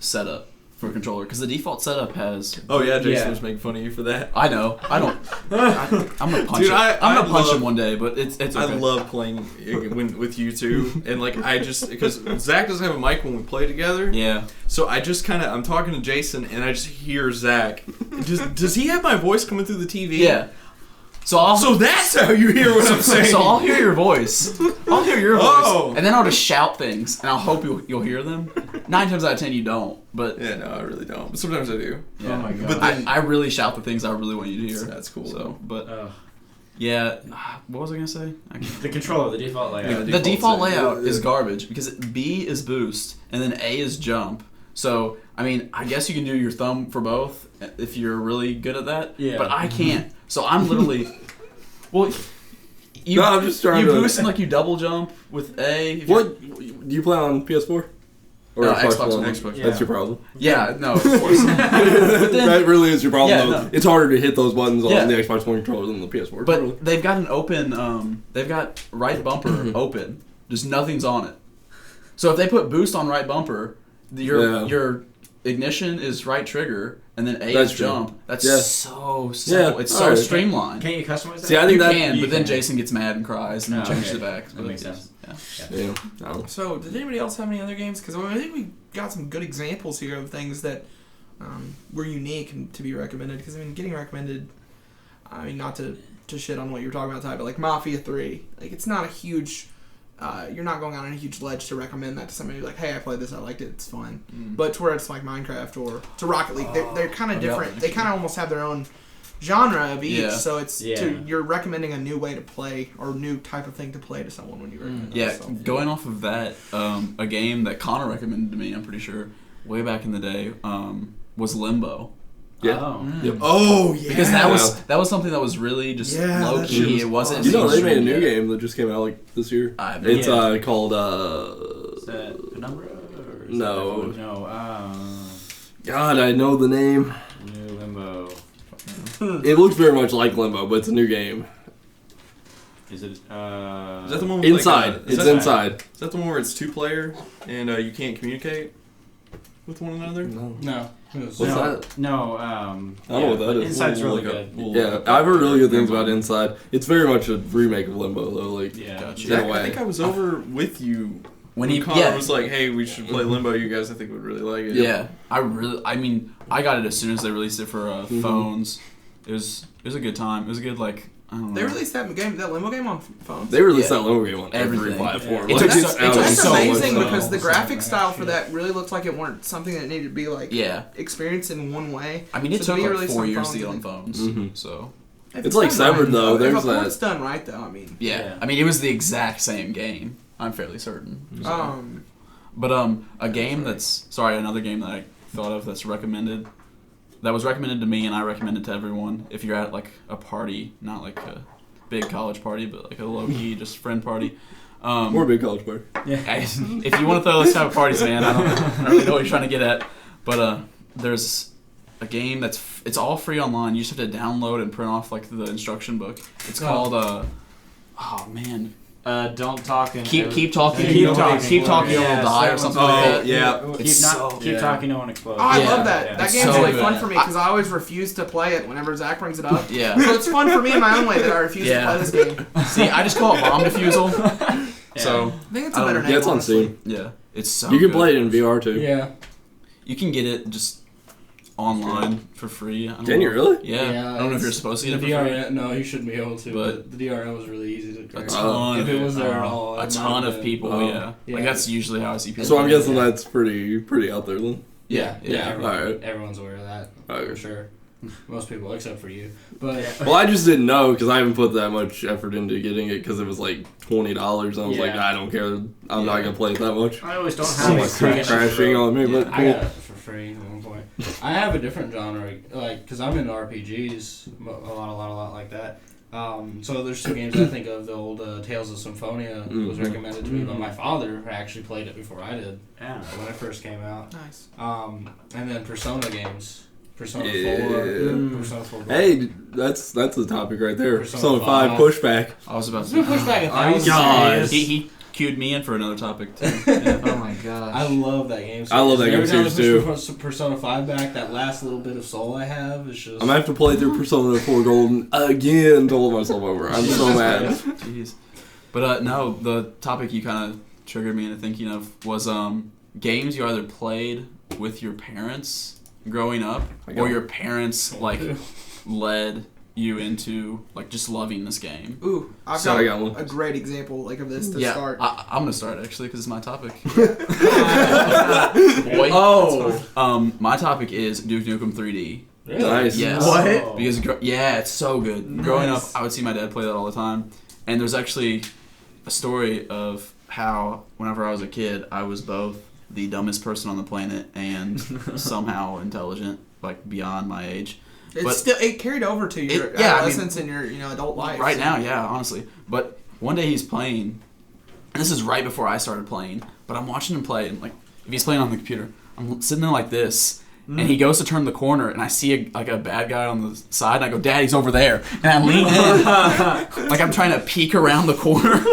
setup for a controller because the default setup has. Oh yeah, Jason Yeah. was making fun of you for that. I know. I don't. I'm gonna punch Dude, him. I'm I gonna punch love- him one day, but it's okay. I love playing with you two, and like I just because Zach doesn't have a mic when we play together. Yeah. So I just kind of I'm talking to Jason, and I just hear Zach. Does he have my voice coming through the TV? Yeah. So that's how you hear what I'm saying. So I'll hear your voice. I'll hear your voice, Oh. and then I'll just shout things, and I'll hope you'll hear them. 9 times out of 10, you don't. But Yeah, no, I really don't. But sometimes I do. Oh my god. But then I really shout the things I really want you to hear. that's cool. So, but Ugh. yeah, what was I gonna say? The controller, the default layout. Yeah, The default layout yeah. is garbage because B is boost and then A is jump. So I mean, I guess you can do your thumb for both if you're really good at that. Yeah. But I can't. So I'm literally. Well, you, No, I'm just trying you to- boost and like you double jump with A. if you're- What do you play on PS4 or Xbox One? One. Xbox. That's your problem. Yeah, no, of course. But then, That really is your problem. Yeah, though. no. It's harder to hit those buttons Yeah. on the Xbox One controller than the PS4. but they've got an open. They've got right bumper open. Just nothing's on it. So if they put boost on right bumper, your ignition is right trigger, and then A That's is true. jump. That's Yeah. so simple. Yeah, It's so alright. streamlined. Can't you customize that? See, I think You that can, you but then can. Jason gets mad and cries and Oh, changes okay. it back. That makes sense. Yeah. yeah, I don't know. So, did anybody else have any other games? Because I think we got some good examples here of things that were unique and to be recommended. Because I mean, getting recommended. I mean, not to shit on what you were talking about, Ty, but like Mafia 3, like it's not a huge. You're not going out on a huge ledge to recommend that to somebody like, hey, I played this, I liked it, it's fun. But to where it's like Minecraft or to Rocket League, they're kind of different. They kind of almost have their own genre of each. Yeah. So it's Yeah. you're recommending a new way to play or new type of thing to play to someone when you recommend it. Yeah, So. going off of that, a game that Connor recommended to me, I'm pretty sure, way back in the day, was Limbo. Yeah. Oh. Yep. Oh yeah. Because that was something that was really just Yeah, low that shit key. was It wasn't. awesome. You know, they made a new mainstream yet. game that just came out like this year. I have It's Yeah. called Is that a number? Or is No. that no. God, I know the name. New Limbo. It looks very much like Limbo, but it's a new game. Is it? Is that the one with Inside. Like, is It's that, inside. Is that the one where it's 2-player and you can't communicate with one another? No. No. It was- What's no, that? No. I don't know what that but is. Inside's We'll really look good. up. We'll Yeah, look up. I've heard really good things about Inside. It's very much a remake of Limbo, though. Like, Yeah. Gotcha. Zach, in a way. I think I was over with you When he Connor was like, "Hey, we should play Limbo. You guys, I think, would really like it." Yeah, I mean, I got it as soon as they released it for phones. It was a good time. It was a good I don't know. They released that Limbo game on phones. they released Yeah. that Limbo game on every Everything. platform. Yeah. Like, It took it's so- out it of took That's so much amazing time. because the So graphic much style for shit. that really looked like it weren't something that needed to be like Yeah, experienced in one way. I mean, it So to took be like released 4 on years phones, to get I on think- phones. Mhm. So If It's like done Severed, right, though. If There's a that- port's done right, though, I mean. yeah. Yeah. I mean, it was the exact same game. I'm fairly certain. So. But a game that's another game that I thought of that's recommended. That was recommended to me, and I recommend it to everyone. If you're at like a party, not like a big college party, but like a low key, just friend party. Or a big college player. If you want to throw those type of parties, man, I don't really know what you're trying to get at. But there's a game it's all free online. You just have to download and print off like the instruction book. It's called oh man. Don't talk and Keep talking. Keep talking. Keep talking. Yeah, You'll die or so- something like that. yeah. Keep talking. No one explodes. Oh, I Yeah. love that. Yeah. That It's game's so really good. fun for me because I always refuse to play it whenever Zach brings it up. Yeah. So it's fun for me in my own way that I refuse Yeah. to play this game. See, I just call it bomb defusal. Yeah. So I think it's a better name. Yeah, it's on honestly. Steam. yeah, it's so. You can good. play it in VR too. Yeah. You can get it just online for free. I don't Can you know. really? Yeah. I don't know if you're it's- supposed to get the it for free. DRM, no, you shouldn't be able to. But- But the DRM was really easy to A crack. ton. If it was there at all, A it ton might of have people. Oh. Yeah. Yeah. Like that's usually how I see people. So I'm play it. guessing that's pretty out there then. Yeah. Yeah, everyone, Alright. everyone's aware of that Okay. for sure. Most people, except for you. But Well, I just didn't know because I haven't put that much effort into getting it because it was like $20. I was like, Yeah. I don't care. I'm not gonna play it that much. I always don't So have like experience. crashing on me, but I cool. got it for free at one point. I have a different genre, like, because I'm into RPGs, a lot like that. So there's some games I think of. The old Tales of Symphonia was recommended to me, but my father actually played it before I did. Yeah. When it first came out. Nice. And then Persona games. Persona 4. Persona 4. Hey, that's the topic right there. Persona Persona 5 pushback. I was about to Push back Are you 1,000. serious? He queued me in for another topic too. Oh my gosh. I love that game. I love that game Every time I series, push Persona 5 back, that last little bit of soul I have is just. I'm gonna have to play through Persona 4 Golden again to hold myself over. I'm so mad. Jeez. But no, the topic you kind of triggered me into thinking of was games you either played with your parents growing up, or your parents like led you into like just loving this game. Ooh, I've So got I got one. a great example like of this to start. I'm gonna start actually because it's my topic. Boy. Oh. My topic is Duke Nukem 3D. Really? Nice. Yes. What? Because it's so good. Growing up, Nice. I would see my dad play that all the time, and there's actually a story of how whenever I was a kid, I was both the dumbest person on the planet and somehow intelligent, like beyond my age. It carried over to your adolescence and your adult life. Right now, yeah, honestly. But one day he's playing, and this is right before I started playing, but I'm watching him play, and like if he's playing on the computer, I'm sitting there like this, and he goes to turn the corner, and I see a bad guy on the side, and I go, Dad, he's over there. And I lean in, like I'm trying to peek around the corner.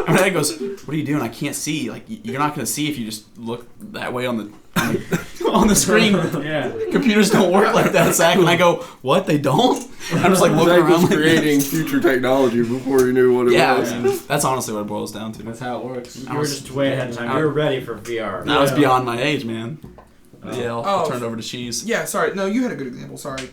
And my dad goes, what are you doing? I can't see. Like, you're not going to see if you just look that way on the screen. Yeah. Computers don't work like that, Zach. And I go, what? They don't? I'm just like looking Zach around. was creating future technology before he knew what it was. Yeah, that's honestly what it boils down to. That's how it works. You were just way ahead of time. You were ready for VR. I was beyond my age, man. Yeah, I'll Oh. turn it over to Cheese. Yeah, sorry. No, you had a good example. Sorry.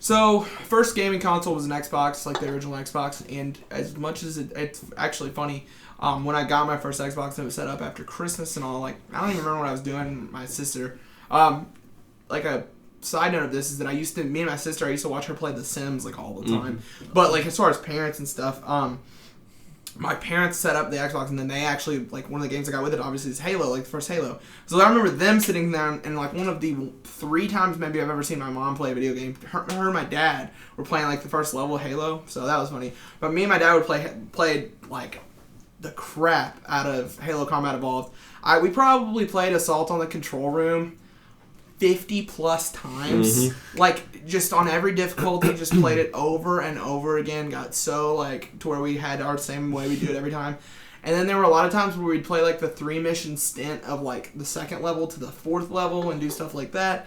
So first gaming console was an Xbox, like the original Xbox, and as much as it's actually funny, when I got my first Xbox, it was set up after Christmas and all. Like I don't even remember what I was doing. My sister, like a side note of this is that me and my sister, I used to watch her play The Sims like all the time. But like as far as parents and stuff, my parents set up the Xbox, and then they actually, like, one of the games I got with it, obviously, is Halo, like, the first Halo. So I remember them sitting down, and, like, one of the 3 times maybe I've ever seen my mom play a video game, her and my dad were playing, like, the first level of Halo, so that was funny. But me and my dad would play like, the crap out of Halo Combat Evolved. We probably played Assault on the Control Room 50 plus times. Like, just on every difficulty, just played it over and over again. Got so, like, to where we had our same way we do it every time. And then there were a lot of times where we'd play, like, the 3-mission stint of, like, the 2nd level to the 4th level and do stuff like that.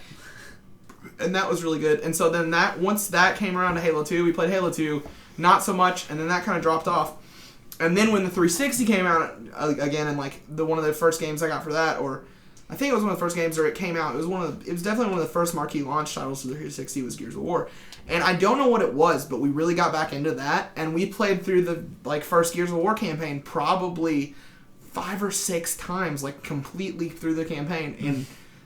And that was really good. And so then once that came around to Halo 2, we played Halo 2, not so much, and then that kind of dropped off. And then when the 360 came out again, and, like, one of the first games I got for that, or I think it was one of the first games, or it came out. It was definitely one of the first marquee launch titles for the 360 was Gears of War, and I don't know what it was, but we really got back into that, and we played through the first Gears of War campaign probably 5 or 6 times, like completely through the campaign, and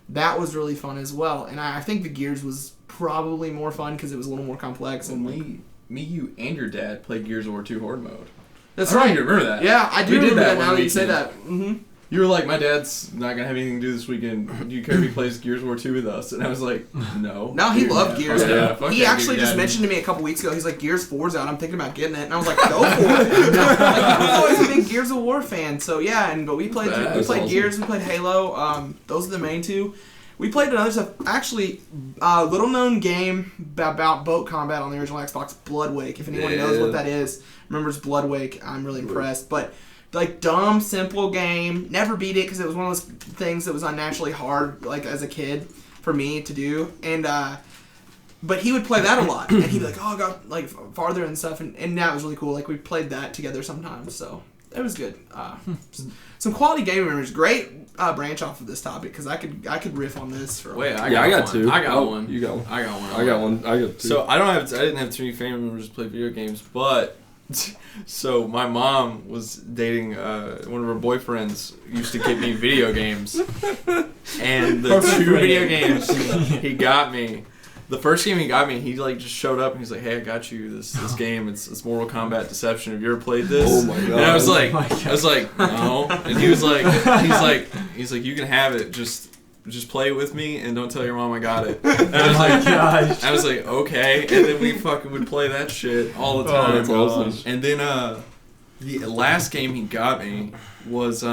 that was really fun as well. And I think the Gears was probably more fun because it was a little more complex. And Me, you, and your dad played Gears of War 2 Horde mode. that's I don't right. even remember that. Yeah, I do We did remember that that now one that you say weekend. that. Mm-hmm. You were like, my dad's not going to have anything to do this weekend. Do you care if he plays Gears of War 2 with us? And I was like, no. No, he Dude, loved Gears. fuck He that, actually dude, just Dad. mentioned to me a couple weeks ago, he's like, Gears 4's out, I'm thinking about getting it. And I was like, go for it. Like, he was always a big Gears of War fan. So yeah, but we played awesome. Gears, we played Halo. Those are the main 2. We played another stuff. Actually, little known game about boat combat on the original Xbox, Bloodwake. If anyone knows what that is, remembers Bloodwake, I'm really impressed. But like dumb, simple game. Never beat it because it was one of those things that was unnaturally hard, like as a kid, for me to do. And but he would play that a lot, and he'd be like, "Oh, I got like farther and stuff," and that was really cool. Like we played that together sometimes, so it was good. Some quality gaming memories. Great branch off of this topic because I could riff on this for. Wait, I got got 2. I got Oh, one. You got one. I got one. I got one. I got 2. So I didn't have too many family members to play video games, but so my mom was dating one of her boyfriends used to get me video games, and the 2 video games he got me. The first game he got me, he like just showed up and he's like, "Hey, I got you this game. It's Mortal Kombat Deception. Have you ever played this?" Oh my god. And I was like, no. And he's like, you can have it. Just just play it with me and don't tell your mom I got it. And I was like, I was like, okay. And then we fucking would play that shit all the time. That's awesome. And then the last game he got me was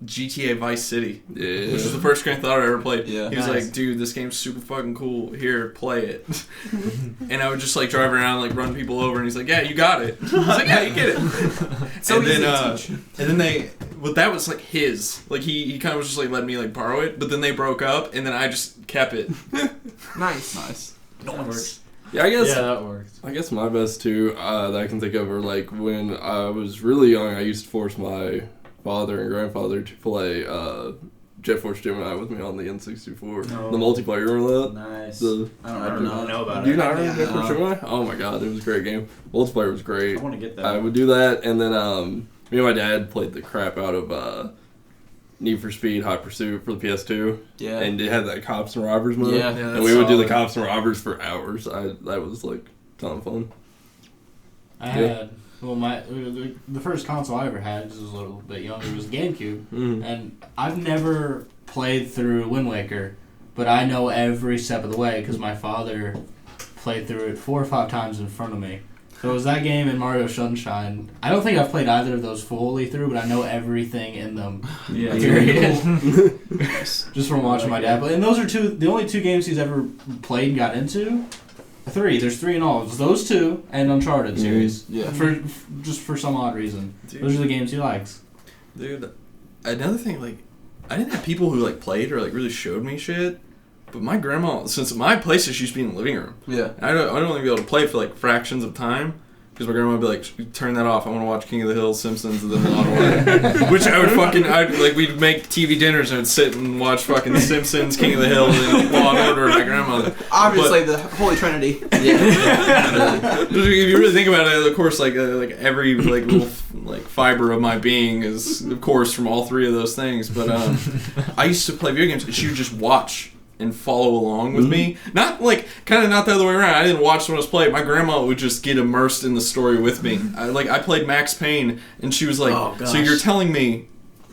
GTA Vice City, Yeah. which was the first Grand Theft Auto I ever played. Yeah. He was Nice. like, dude, this game's super fucking cool. Here, play it. And I would just like drive around, like run people over, and he's like, yeah, you got it. I was like, yeah, you get it. So and easy then, to teach. and then that was like his. Like he kind of was just like letting me like borrow it, but then they broke up, and then I just kept it. Nice. Nice. That works. Yeah, I guess. Yeah, that works. I guess my best two that I can think of are like when I was really young. I used to force my father and grandfather to play Jet Force Gemini with me on the N64. Oh. The multiplayer, remember that? Nice. The, I don't know about do you it. not remember Jet Force Yeah. Gemini? Oh my god, it was a great game. Multiplayer was great. I want to get that. I would do that, and then me and my dad played the crap out of Need for Speed Hot Pursuit for the PS2. Yeah. And it had that cops and robbers mode. Yeah. And we would do the cops and robbers for hours. That was like a ton of fun. I had the first console I ever had, because I was a little bit younger, was GameCube, and I've never played through Wind Waker, but I know every step of the way because my father played through it 4 or 5 times in front of me. So it was that game and Mario Sunshine. I don't think I've played either of those fully through, but I know everything in them. Yeah. Period. Just from watching my dad play. And those are the only 2 games he's ever played and got into. 3. There's 3 in all. It's those 2 and Uncharted series. Yeah. Just for some odd reason. Dude. Those are the games he likes. Dude, another thing, like, I didn't have people who like played or like really showed me shit. But my grandma, since my PlayStation used to be in the living room, Yeah. I'd only be able to play for like fractions of time. Because my grandma would be like, turn that off. I want to watch King of the Hill, Simpsons, and then Law and Order. Which I would we'd make TV dinners and I'd sit and watch fucking The Simpsons, King of the Hill, and Law and Order with my grandmother. Obviously, the Holy Trinity. If you really think about it, of course, like every like little like fiber of my being is, of course, from all 3 of those things. But I used to play video games, and she would just watch and follow along with me. Not like, kind of not the other way around. I didn't watch someone else play. My grandma would just get immersed in the story with me. I played Max Payne, and she was like, Oh, gosh. so you're telling me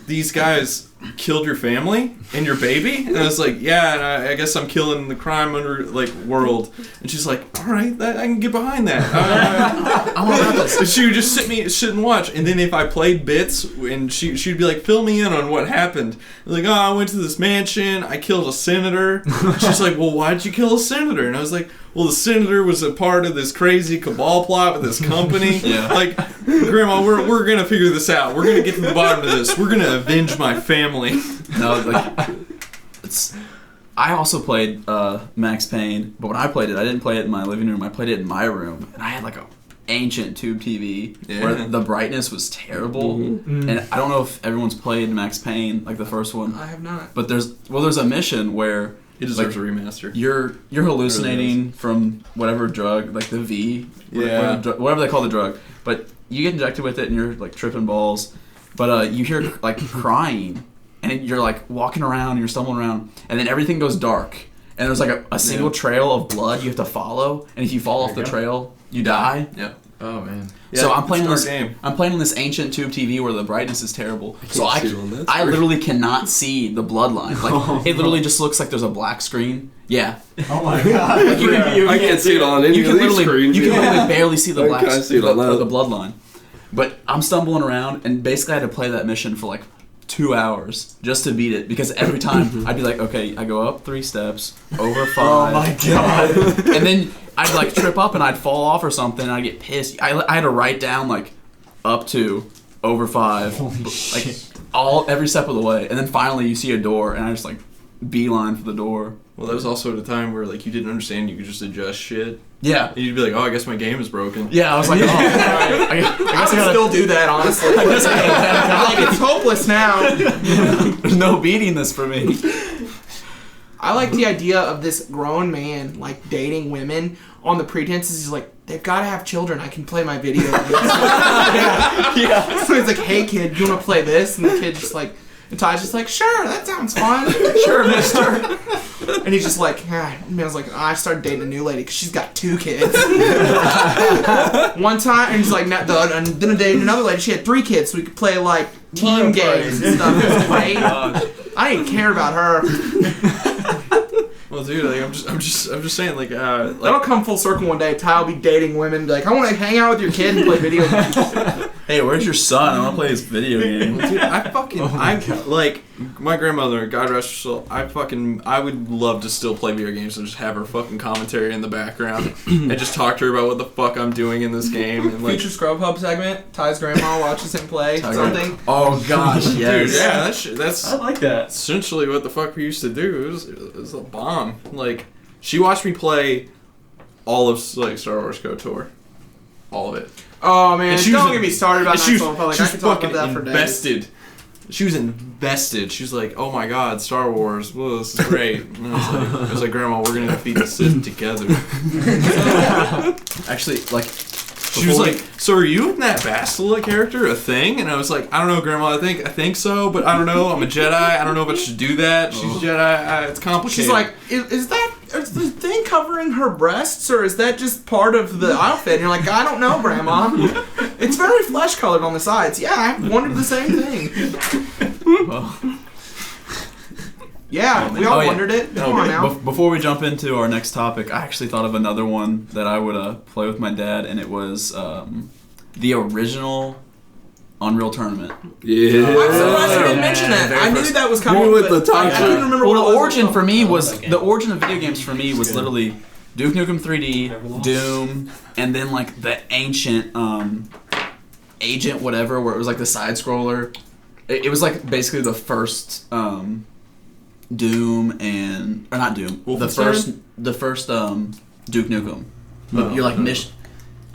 these guys killed your family and your baby? And I was like, yeah, and I guess I'm killing the crime under world. And she's like, all right, I can get behind that. I want about this. And she would just sit and watch. And then if I played bits, and she'd be like, fill me in on what happened. Like, I went to this mansion, I killed a senator. She's like, well, why'd you kill a senator? And I was like, well, the senator was a part of this crazy cabal plot with this company. Yeah. Like, Grandma, we're gonna figure this out. We're gonna get to the bottom of this. We're gonna avenge my family. No, like I also played Max Payne, but when I played it, I didn't play it in my living room. I played it in my room, and I had like a ancient tube TV where the brightness was terrible. And I don't know if everyone's played Max Payne, like the first one. I have not. But there's a mission where It deserves a remaster. you're hallucinating from whatever drug, like the V, Yeah. whatever they call the drug. But you get injected with it, and you're like tripping balls. But you hear like crying, and you're like walking around, you're stumbling around, and then everything goes dark. And there's like a single trail of blood you have to follow, and if you fall off the trail, you die. Yeah. Oh man. So I'm playing it's this a dark game. I'm playing on this ancient tube TV where the brightness is terrible. So see it on this. I literally cannot see the bloodline. Like it literally just looks like there's a black screen. Yeah. Oh my god. Like, I can't see it on any you of can these literally screens. you can literally barely see the I black can't see it on that. the bloodline. But I'm stumbling around, and basically I had to play that mission for like 2 hours just to beat it, because every time I'd be like, okay, I go up 3 steps, over 5. Oh my god. And then I'd like trip up and I'd fall off or something, and I'd get pissed. I had to write down like up to, over 5, like every step of the way, and then finally you see a door, and I just like beeline for the door. Well, that was also at a time where like you didn't understand you could just adjust shit. Yeah. And you'd be like, oh, I guess my game is broken. Yeah, I was like, oh, I guess I I would gotta. still do that, honestly. I guess I gotta Like, it's hopeless now. There's no beating this for me. I like the idea of this grown man like dating women on the pretenses he's like, they've got to have children. I can play my video games. Yeah. So he's like, hey kid, you want to play this? And the kid's just like, and Ty's just like, sure, that sounds fun. Sure, mister. And he's just like, and I was like, I started dating a new lady because she's got 2 kids. One time, and he's like, and then I dated another lady. She had 3 kids, so we could play like team games and stuff. It was great. I didn't care about her. Well, dude, like, I'm just saying, like, That'll come full circle one day. Ty will be dating women, be like, I want to hang out with your kid and play video games. Hey, where's your son? I want to play his video game. Dude, like, my grandmother, God rest her soul, I would love to still play video games and just have her fucking commentary in the background and just talk to her about what the fuck I'm doing in this game. And like, Future Scrub Hub segment. Ty's grandma watches him play something. Oh gosh, yes. dude, yeah, that's I like that. essentially what the fuck we used to do. It was a bomb. Like, she watched me play all of like Star Wars KOTOR, all of it. Oh man, And she don't was get me started about she Knights was, of the Republic. she I was could talk fucking about that for days. invested. She was invested. She was like, "Oh my god, Star Wars! Well, this is great." And I was like, "Grandma, we're gonna defeat the Sith together." Actually, like, She was like, "So are you and that Bastila character a thing?" And I was like, "I don't know, Grandma. I think so, but I don't know. I'm a Jedi. I don't know if I should do that. She's a Jedi. It's complicated." She's like, is the thing covering her breasts, or is that just part of the outfit? And you're like, I don't know, Grandma. It's very flesh colored on the sides. Yeah, I wondered the same thing. well, Yeah, we all Oh, yeah. wondered it. Come on now. Before we jump into our next topic, I actually thought of another one that I would play with my dad, and it was the original Unreal Tournament. Yeah. I'm surprised you didn't mention that. I knew that was coming. You with but the top I couldn't shot. remember Well, what the it was. origin for me was Okay. the origin of video games for me was literally Duke Nukem 3D, Doom, and then like the ancient Agent whatever, where it was like the side scroller. It was like basically the first Doom and or not Doom, Wolfenstein? the first Duke Nukem. You're like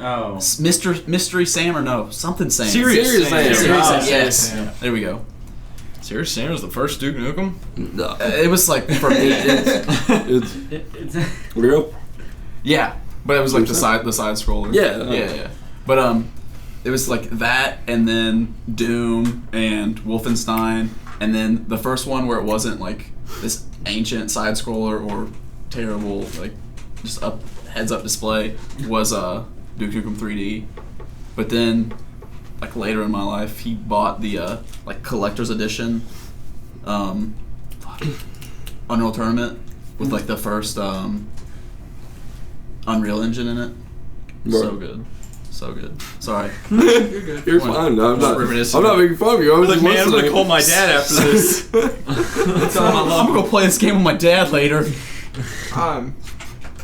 Oh. Mystery Sam or no something Sam. Serious Sam. Serious Oh, Sam. Yes. yeah. There we go. Serious Sam was the first Duke Nukem. No. It was like for me. It's real. Yeah, but it was like the side scroller. Yeah. yeah. But it was like that, and then Doom and Wolfenstein, and then the first one where it wasn't like this ancient side scroller or terrible like just heads up display was Duke Nukem 3D. But then like later in my life, he bought the like collector's edition Unreal Tournament with like the first Unreal Engine in it. So good. So good. Sorry. You're good. You're fine. No, I'm not reminiscing. making fun of you. I was Like, just man, I'm listening. gonna call my dad after this. I'm gonna go play this game with my dad later.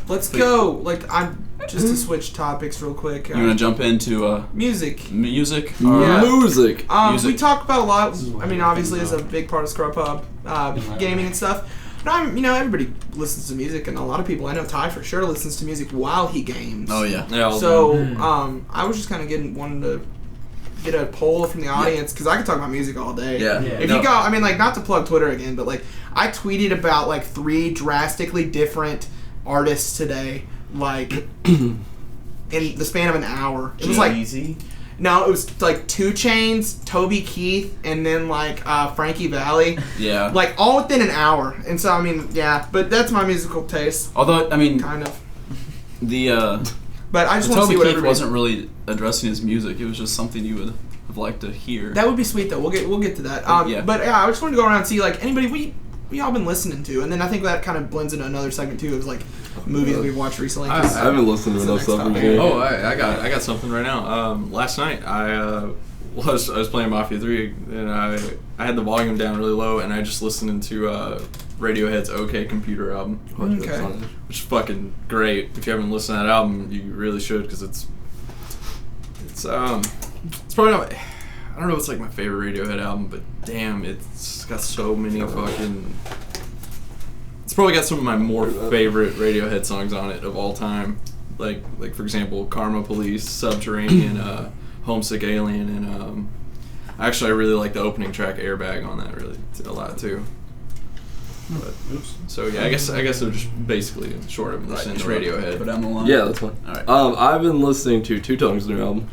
Let's go. Like, I'm just to switch topics real quick. You wanna jump into Music. music? Yeah. Music. Music. We talk about a lot. I mean, obviously, it's a big part of Scrub Hub, gaming and stuff. But everybody listens to music, and a lot of people I know. Ty for sure listens to music while he games. Oh yeah. Yeah, So, I was just kind of wanting to get a poll from the audience because I could talk about music all day. Yeah. If you go, I mean, like, not to plug Twitter again, but like, I tweeted about like 3 drastically different artists today, like in the span of an hour. It was like easy. no, it was like 2 Chainz, Toby Keith, and then like Frankie Valli, Yeah. like all within an hour. And so I mean, yeah, but that's my musical taste, Although I mean kind of. the But I just want to see Toby what Keith everybody. wasn't really addressing his music. It was just something you would have liked to hear. That would be sweet though. We'll get to that. Yeah. But yeah, I just wanted to go around and see like anybody we all been listening to, and then I think that kind of blends into another segment too of like movies we've watched recently. 'cause- I haven't listened to enough It's the stuff next in topic. here. Oh, I got something right now. Last night I was playing Mafia 3 and I had the volume down really low and I just listened to Radiohead's OK Computer album, Okay. which is fucking great. If you haven't listened to that album, you really should because it's probably not. I don't know if it's like my favorite Radiohead album, but damn, it's got so many fucking. It's probably got some of my more favorite Radiohead songs on it of all time. Like for example, Karma Police, Subterranean, Homesick Alien, and actually I really like the opening track Airbag on that really a lot too. But, so yeah, I guess they're just basically in short of listening to Radiohead. Put down the line. Yeah, that's fine. Alright. I've been listening to Two Tongue's new album,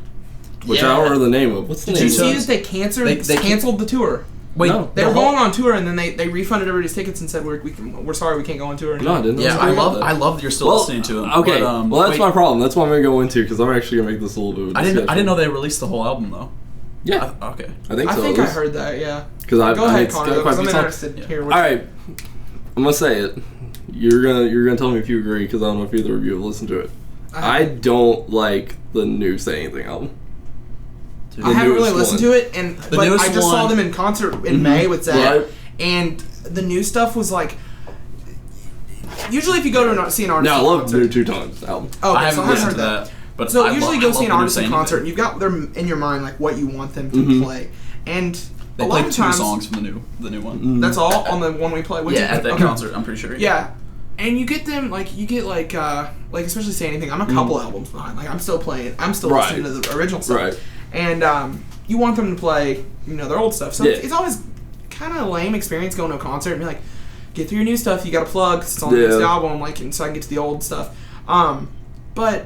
which I Yeah. don't remember the name of. What's the Did name you of see it? that they canceled the tour? Wait, No. They were going on tour, and then they refunded everybody's tickets and said we're sorry we can't go on tour anymore. No, I didn't. Yeah, I love that you're still listening to him. Okay, but, well that's wait, my problem. That's what I'm gonna go into because I'm actually gonna make this a little bit. Of a I didn't discussion. know they released the whole album though. Yeah, Okay. I think I so. think I heard that. Yeah. Because Go ahead, it's Connor. got quite Because a I'm few songs. interested to hear what. All right, I'm gonna say it. You're gonna tell me if you agree because I don't know if either of you have listened to it. I don't like the new Say Anything album. I haven't really listened to it, but I newest just saw one- them in concert in May with Zach, Right. and the new stuff was like. Usually, if you go to see an artist, No, I in love concert, New Two Tones album. Oh, I okay, so haven't I listened heard to that. that. But So I usually love go see an the new artist in Say concert, and Anything. you've got them in your mind like what you want them to Mhm. play, and They a lot played of 2 times songs from the new one. that's all on the one we play. Yeah, at that concert, I'm pretty sure. Yeah, and you get them like especially Say Anything. I'm a couple albums behind. Like I'm still Right. listening to the original stuff, Right. and you want them to play their old stuff. So Yeah. it's always kind of a lame experience going to a concert and be like, get through your new stuff. You got to plug 'cause it's on the next Yeah. album, and so I can get to the old stuff. But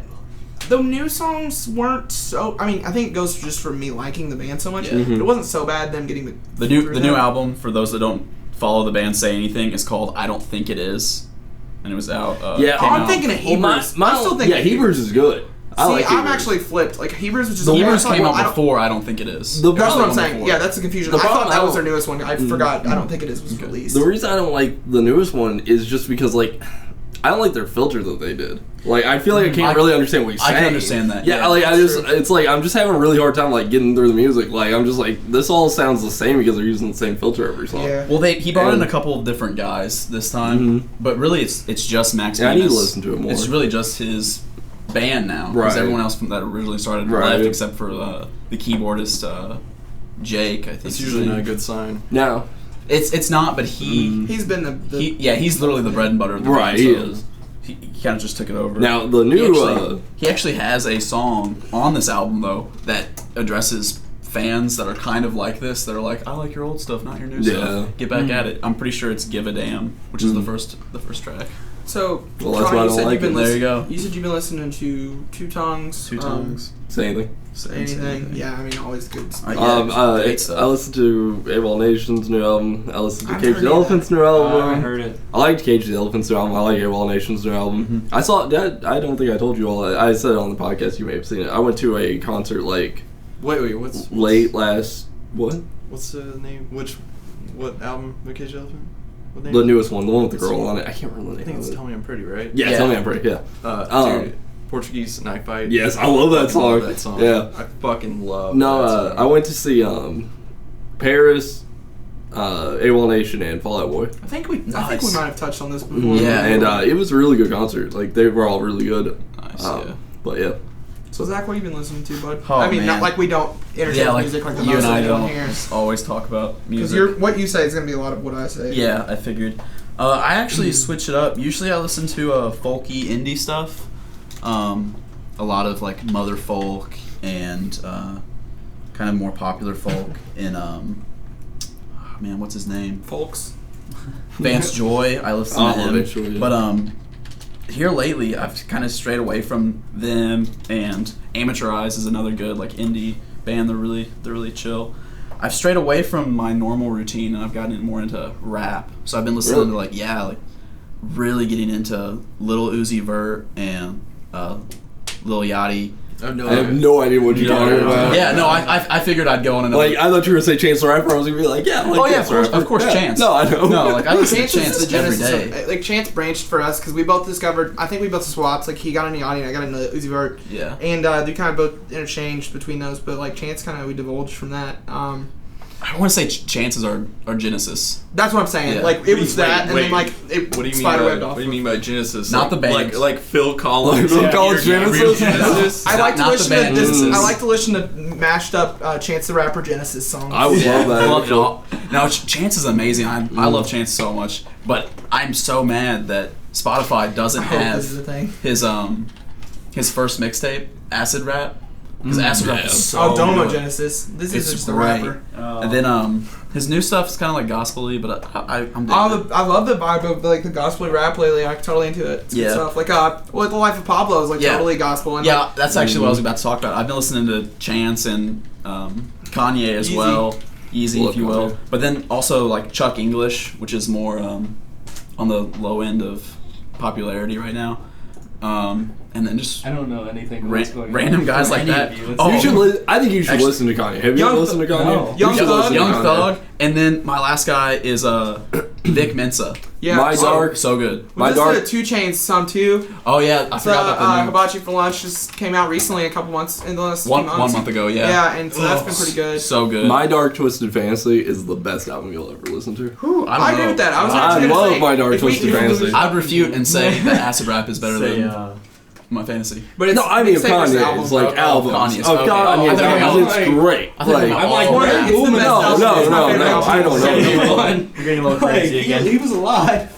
the new songs weren't so. I mean, I think it goes just from me liking the band so much. Yeah. But it wasn't so bad them getting The new album, for those that don't follow the band Say Anything, is called I Don't Think It Is, and it was out. Yeah. came I'm out- thinking of Hebrews. I'm still thinking. Yeah, Hebrews is good. I See, like I'm Hebrews. actually flipped. Like Hebrews was just. The I Hebrews thought, came well, out I don't- before I Don't Think It Is. The It was That's the what I'm one saying. before. Yeah, that's the confusion. The I thought problem that I was their don't- newest one. I forgot. I don't think it is was released. The reason I don't like the newest one is just because I don't like their filter that they did. Like I feel like I can't really understand what he's I saying. can understand that, Yeah, yeah, like I that's just true. it's like I'm just having a really hard time getting through the music. Like I'm just like this all sounds the same because they're using the same filter every song. Yeah. Well, he brought in And- a couple of different guys this time, Mhm. but really it's just Max. Yeah, I need to Bemis. listen to it more. It's really just his band now, because Right. everyone else from that originally started Right. left, except for the keyboardist Jake. I think That's his usually name. not a good sign. Now, It's not, but He's been the he's literally the bread and butter of the right, band. he so is. He kind of just took it over. Now the He new actually has a song on this album though that addresses fans that are kind of like this. That are like, I like your old stuff, not your new Yeah. stuff. Get back at it. I'm pretty sure it's "Give a Damn," which is the first track. So, Well, that's Connie, why I you don't said like you've been it. There you go. You said you've been listening to Two Tongues. Two Tongues. Say Anything. Anything? Yeah, I mean, always good. Great stuff. I listened to AWOL Nation's new album. I listened to I've Cage heard the of Elephant's new I album. haven't heard it. I liked Cage the Elephant's new album. I like AWOL Nation's new album. I saw that. I don't think I told you all. I said it on the podcast. You may have seen it. I went to a concert Wait, what's late last. What? What's the name? What album? The Cage Elephant? What name? The newest one, the one with the girl on it. I can't remember the I name think of it's it. Tell Me I'm Pretty, right? Yeah, Yeah. Tell Me I'm Pretty. Yeah. Dude, Portuguese Night Fight. Yes, I love that I love song. that song. Yeah. I fucking love No, that song. I went to see Paris, AWOL Nation, and Fall Out Boy. I think we Nice. might have touched on this before. Yeah. And it was a really good concert. Like they were all really good. Nice. Um, Yeah. But yeah. So Zach, what have you been listening to, bud? Oh, I mean, man. not like we don't interject Yeah, like music like the you most and I of don't here. always talk about Because music. what you say is gonna be a lot of what I say. Yeah, I figured. I actually switch it up. Usually I listen to folky indie stuff. A lot of like mother folk and kind of more popular folk. And man, what's his name? Folks. Vance Joy. I listen Oh, to him. Vance Joy, yeah. But here lately I've kind of strayed away from them. And Amateur Eyes is another good like indie band. They're really chill. I've strayed away from my normal routine and I've gotten more into rap. So I've been listening to like really getting into Lil Uzi Vert and Lil Yachty. I have no I have idea. no idea what you're Yeah. talking about. Yeah, no, I figured I'd go on another. Like I thought you were gonna say Chance the Rapper. I was gonna be like, yeah. I like Oh, yeah, Chance the Rapper. of course, Yeah. Chance. No, I know. No, like I listen to Chance Chance is the every genesis day. of, like Chance branched for us because we both discovered. I think we both swapped. Like he got into Yachty and I got into Uzi Vert. Yeah. And they kind of both interchanged between those, but like Chance kind of we divulged from that. I want to say Chances are Genesis. That's what I'm saying. Yeah. Like it was Wait, that, and wait. then like it What do you mean? spiderwebbed By, off. what do you mean by Genesis? Not the band. Like Phil Collins. Like Phil Collins Your Genesis? Genesis. I like to Not the listen to band this. Genesis. I like to listen to mashed up Chance the Rapper Genesis songs. I would love that. Love it all. Now Chance is amazing. I love Chance so much, but I'm so mad that Spotify doesn't I hope this is a have thing. his first mixtape, Acid Rap. Because Acid Rap is so Oh, Domo good. Genesis. This is It's just a great. rapper. And then his new stuff is kind of like gospel-y, but I'm digging it. I love the vibe of like the gospel rap lately. I'm totally into it. It's good Yeah. stuff. Like the Life of Pablo is like Yeah. totally gospel. And Yeah, that's actually what I was about to talk about. I've been listening to Chance and Kanye as Yeezy. well. easy, Love if you will. Kanye. But then also like Chuck English, which is more on the low end of popularity right now. And then just I don't know anything. What's going on random guys for like any that. of you. It's- Oh, You should I think you should Actually- listen to Kanye. Have you Young ever listened to Kanye? No. You Young should Thug. listen to Young Kanye. Thug, and then my last guy is Vic Mensa. Yeah. My so, Dark. So good. My was Dark. this the 2 Chainz song too? Oh yeah, I So, forgot about the new Hibachi for Lunch just came out recently, a couple months in the last few months. 1 month ago. Yeah. Yeah, and so that's been pretty good. So good. My Dark Twisted Fantasy is the best album you'll ever listen to. Whew, I don't agree know. with that. I was I actually gonna love say, My Dark if we- Twisted if we- Fantasy. I'd refute and say that acid rap is better Say, than my fantasy. But it's No, I mean mixtape versus Kanye's like albums. Kanye's, Of okay. Kanye's I thought you albums, meant- it's great. I thought you meant Like, I'm like, all what rap. are you It's the doing? best no, album. no, It's my no, favorite no, album. I don't know. You're getting a little crazy again. He was alive.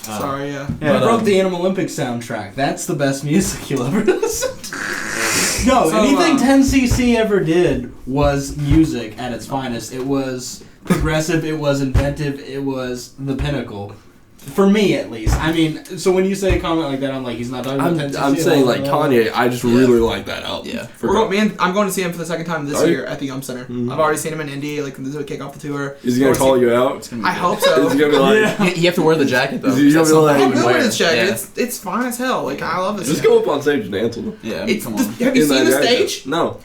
Sorry, yeah. Yeah, But, I broke the Animal Olympics soundtrack. That's the best music you'll ever listen to. No, So, anything 10cc ever did was music at its finest. It was progressive, it was inventive, it was the pinnacle. For me, at least. I mean, so when you say a comment like that, I'm like, he's not talking about 10cc. I'm saying like Kanye, I just really like that album. Yeah. I'm going to see him for the second time this Are you? year at the Yum Center. Mhm. I've already seen him in Indy, like this will kick off the tour. Is he gonna call you out? I hope so. Is he gonna be like, You have to wear the jacket though. Is he gonna That's be something like- you I'm can good wear. with this jacket. Yeah. It's fine as hell. Like I love this. just jacket. go up on stage and dance with him? Yeah, It's come the, on. have you In seen that the jacket. stage? No.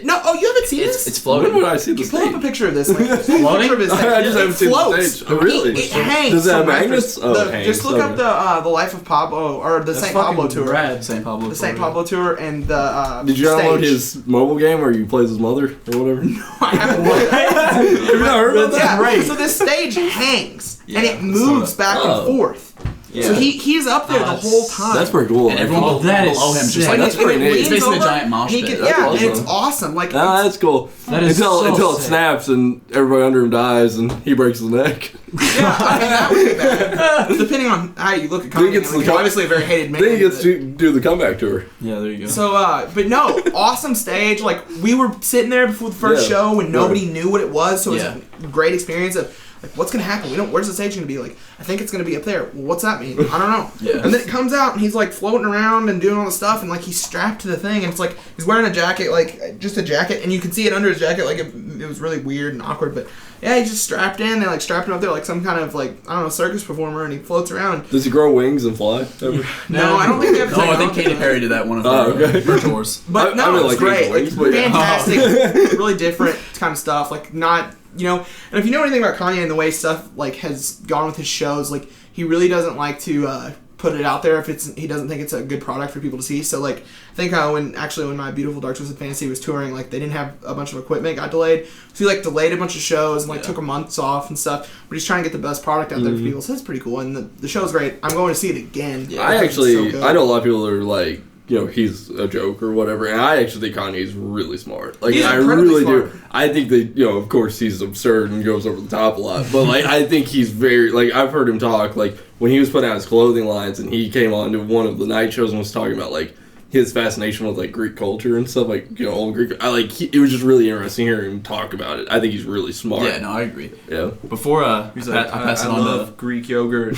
No. Oh, you haven't seen this? It's When floating. would I see the Pull up a stage? picture of this. Like, pull up a picture of this. I just It haven't seen the floats. stage. Oh, really? It hangs. Does it have from rafters. magnets? Oh, it hangs. Just look up Okay. the Life of Pablo or the St. Pablo tour. St. Pablo. The St. Pablo tour and the Did you download stage. his mobile game where you play as his mother or whatever? I haven't played that. Have you not heard about that? Yeah, so this stage hangs and Yeah, it moves back Oh. and forth. Yeah. So he's up there the whole time. That's pretty cool. And everyone Oh, that is below him just sick. like That's And pretty it neat. leans It's basically a over, giant mosh and he pit. can- That's yeah, awesome. it's awesome. Like Nah, that's cool. That is until so it sick. snaps and everybody under him dies and he breaks his neck. yeah, I mean that would be bad. Depending on how you look at Then he Kanye, gets like, the he's obviously a very hated man. Then he gets but- to do the comeback tour. Yeah, there you go. So, but no, awesome stage. Like we were sitting there before the first Yeah. show and nobody knew what it was, so it was Yeah. a great experience of like what's gonna happen. We don't. Where's the stage gonna be? Like I think it's gonna be up there. Well, what's that mean? I don't know. Yeah. And then it comes out and he's like floating around and doing all the stuff and like he's strapped to the thing and it's like he's wearing a jacket, like just a jacket, and you can see it under his jacket. Like it was really weird and awkward, but yeah, he's just strapped in. They like strapped him up there like some kind of like I don't know circus performer, and he floats around. Does he grow wings and fly? Ever? No, I don't think they have. No, I think technology Katy for that. Perry did that one of Oh, her, okay. her tours. But I no, really it's like great. Angel Wings, but yeah. Fantastic, really different kind of stuff. Like not, you know. And if you know anything about Kanye and the way stuff like has gone with his shows, like he really doesn't like to put it out there if he doesn't think it's a good product for people to see. So like I think when My Beautiful Dark Twisted Fantasy was touring, like they didn't have a bunch of equipment, got delayed. So he like delayed a bunch of shows and like took a month off and stuff. But he's trying to get the best product out there for people. So that's pretty cool. And the show's great. I'm going to see it again. Yeah. I because it's so actually, good. I know a lot of people that are like, you know, he's a joke or whatever, and I actually think Kanye's really smart. Like, He's I incredibly really smart. do. I think that, you know, of course he's absurd and goes over the top a lot, but like, I think he's very, like, I've heard him talk, like, when he was putting out his clothing lines and he came on to one of the night shows and was talking about, like, his fascination with like Greek culture and stuff, like, you know, old Greek. It was just really interesting hearing him talk about it. I think he's really smart. Yeah, no, I agree. Yeah. Before He's I like, pass it I on love Greek yogurt.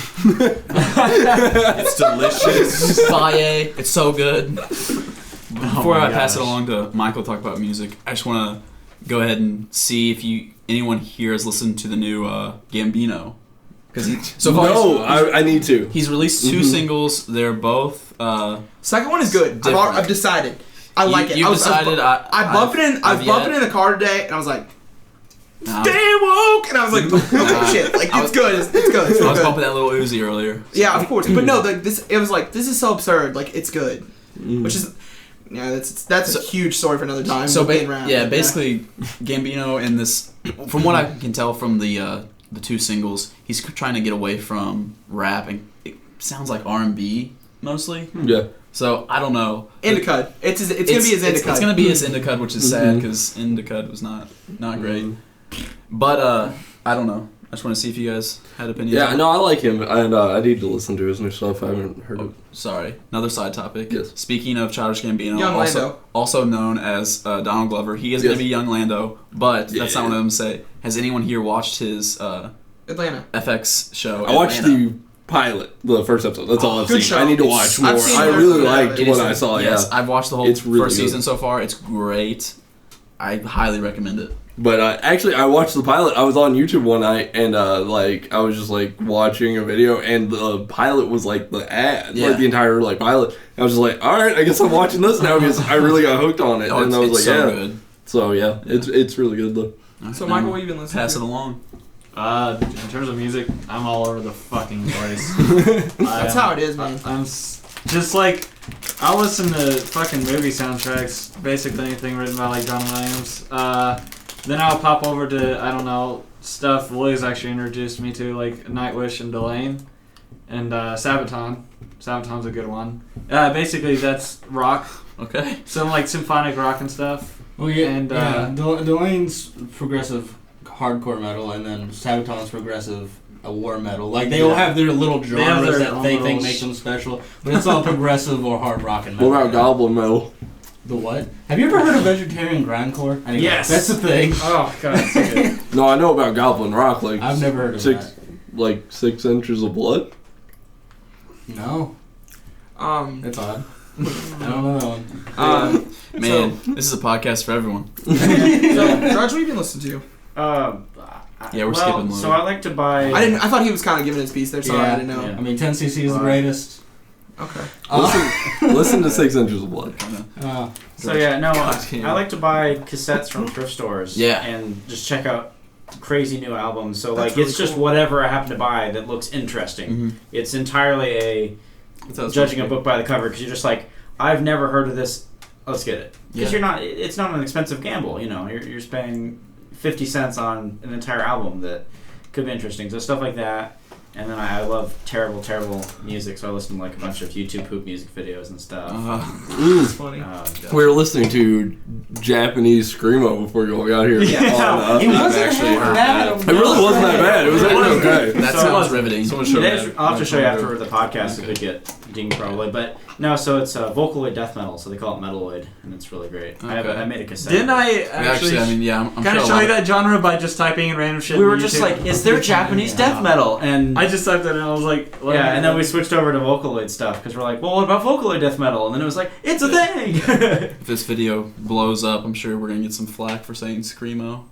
It's delicious. to Faye, it's so good. Before my I pass it gosh. along to Michael to talk about music, I just want to go ahead and see if anyone here has listened to the new Gambino. Because so far No, I need to. he's released 2 singles. They're both Second one is good. Different. I've decided. I like it. You've I was decided. I bumped it in. I was bumping in the car today, and I was like, No. "Stay woke," and I was like, "Oh shit! Like I it's was- good. It's good. It's I real was good." bumping that little Uzi earlier. Yeah, of course. But no, it was like this is so absurd. Like it's good, which is yeah. That's a huge story for another time. So being rap. basically, Gambino in this, from what I can tell from the 2 singles, he's trying to get away from rap, and it sounds like R&B mostly. Yeah. So I don't know. Indica. It's gonna be his Indica. It's gonna be his Indica, which is sad because Indica was not great. But I don't know. I just want to see if you guys had opinions. Yeah, on it. no, I like him, and I need to listen to his new stuff. I haven't heard Oh, it. sorry. Another side topic. Yes. Speaking of Childish Gambino, Young Lando. also known as Donald Glover, he is going Yes. to be Young Lando, but that's not Yeah. what I'm say. Has anyone here watched his Atlanta. FX show? I watched Atlanta? the pilot, the first episode. That's all I've Good seen. show. I need to watch more. I've seen I most really of it. liked It what is- I saw. Yes, Yeah. I've watched the whole It's really first good. season so far. It's great. I highly recommend it. But actually, I watched the pilot. I was on YouTube one night, and like I was just like watching a video, and the pilot was like the ad, Yeah. like the entire like pilot. I was just like, all right, I guess I'm watching this now because I really got hooked on it, and I was like, so yeah. good. So yeah, it's really good though. So, Michael, what have you been listening Pass to? it along. In terms of music, I'm all over the fucking place. That's how it is, man. Just like, I'll listen to fucking movie soundtracks, basically anything written by like John Williams. Then I'll pop over to, I don't know, stuff Louie's actually introduced me to, like Nightwish and Delane, and Sabaton. Sabaton's a good one. Basically, that's rock. Okay. Some like symphonic rock and stuff. Well, yeah, And, Delane's progressive hardcore metal, and then Sabaton's progressive war metal. Like they all have their little have genres their that own they think little make them special, but it's all progressive or hard rock and metal. What about Goblin Metal? The what? Have you ever heard of vegetarian grindcore? Anyway, Yes. that's the thing. Oh god, it's so good. No, I know about Goblin Rock. Like I've never heard of that. 6 inches of blood. No, that's odd. I don't know that one. Man, this is a podcast for everyone. So, George, what have you been listening to? Yeah, we're skipping So Louie. I like to buy. I thought he was kind of giving his piece there, so I Yeah. didn't know. Yeah. I mean, 10cc is the greatest. Okay. Listen to 6 inches of blood. So yeah, no, God damn. I like to buy cassettes from thrift stores. Yeah. And just check out crazy new albums. So That's like really it's just cool. whatever I happen to buy that looks interesting. Mhm. It's entirely judging a book by the cover because you're just like, I've never heard of this. Let's get it. Because Yeah. it's not an expensive gamble. You know, you're spending 50 cents on an entire album that could be interesting. So stuff like that. And then I love terrible music, so I listen to like a bunch of YouTube poop music videos and stuff. It's funny. We were listening to Japanese screamo before you all got here. Yeah. On, It wasn't actually that heard bad. it really wasn't that bad. It was actually okay. That So sounds riveting. Someone showed me. I'll have to show you after the podcast. It could get dinged probably, but no. So it's Vocaloid death metal, so they call it Metaloid, and it's really great. Okay. I made a cassette. Didn't I Actually, I mean, yeah, I'm kind of sure show a you lot that genre by just typing in random shit? We on were just YouTube? like, is there Japanese death metal? And I just typed it and I was like, what? yeah, and then we switched over to Vocaloid stuff because we're like, well, what about Vocaloid death metal? And then it was like, it's a thing. If this video blows up, I'm sure we're gonna get some flack for saying screamo.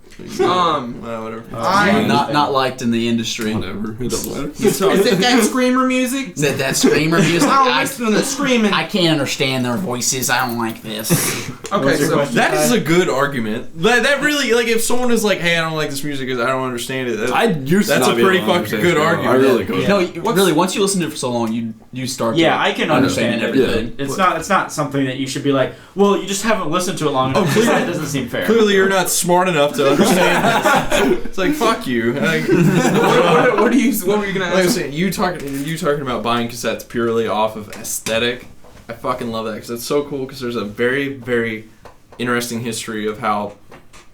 Whatever. Not liked in the industry. Whatever. It doesn't matter. Is it that screamer music? That screamer music. I don't listen to the screaming. I can't understand their voices. I don't like this. Okay, so That is a good argument. That really, like, if someone is like, "Hey, I don't like this music because I don't understand it," I used to That's not a be able pretty to fucking understand good screamo. argument. I really could. Yeah. No, really. Once you listen to it for so long, you start. Yeah, to I can understand everything. Yeah. It's not something that you should be like, well, you just haven't listened to it long enough. clearly. That doesn't seem fair. Clearly, you're not smart enough to understand this. It's like, fuck you. Like, what were you gonna like I was ask? saying, you talking about buying cassettes purely off of aesthetic. I fucking love that because it's so cool. Because there's a very, very interesting history of how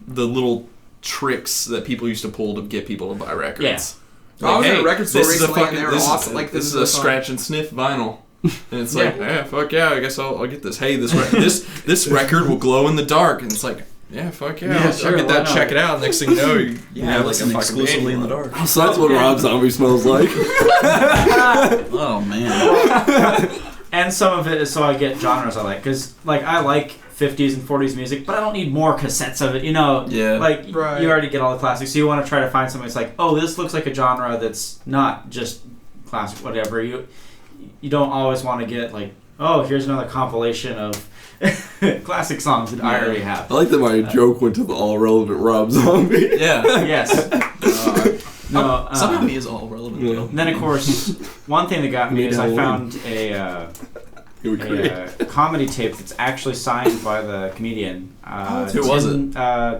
the little tricks that people used to pull to get people to buy records. Yeah. I was at a record store this is a recently and fucking- they were this is- awesome. Like, this is was a fun. scratch and sniff vinyl. And it's like, yeah, fuck yeah, I guess I'll get this. Hey, this record will glow in the dark. And it's like, yeah, fuck yeah, Yeah, I'll sure, get why that, not? check it out. Next thing you know, you have like a fucking exclusively in the band. dark. So that's what Rob Zombie smells like. Oh man. And some of it is so I get genres I like because like I like 50s and 40s music, but I don't need more cassettes of it. You know, Yeah. like Right. you already get all the classics. So you want to try to find something that's like, oh, this looks like a genre that's not just classic, whatever. You don't always want to get like, oh, here's another compilation of classic songs that I already have. I like that my joke went to the all relevant Rob Zombie. Yeah. Yes. No. Somehow he is all relevant. Yeah. Though. Then of course, one thing that got me is I found a It would great. comedy tape that's actually signed by the comedian. Who was it?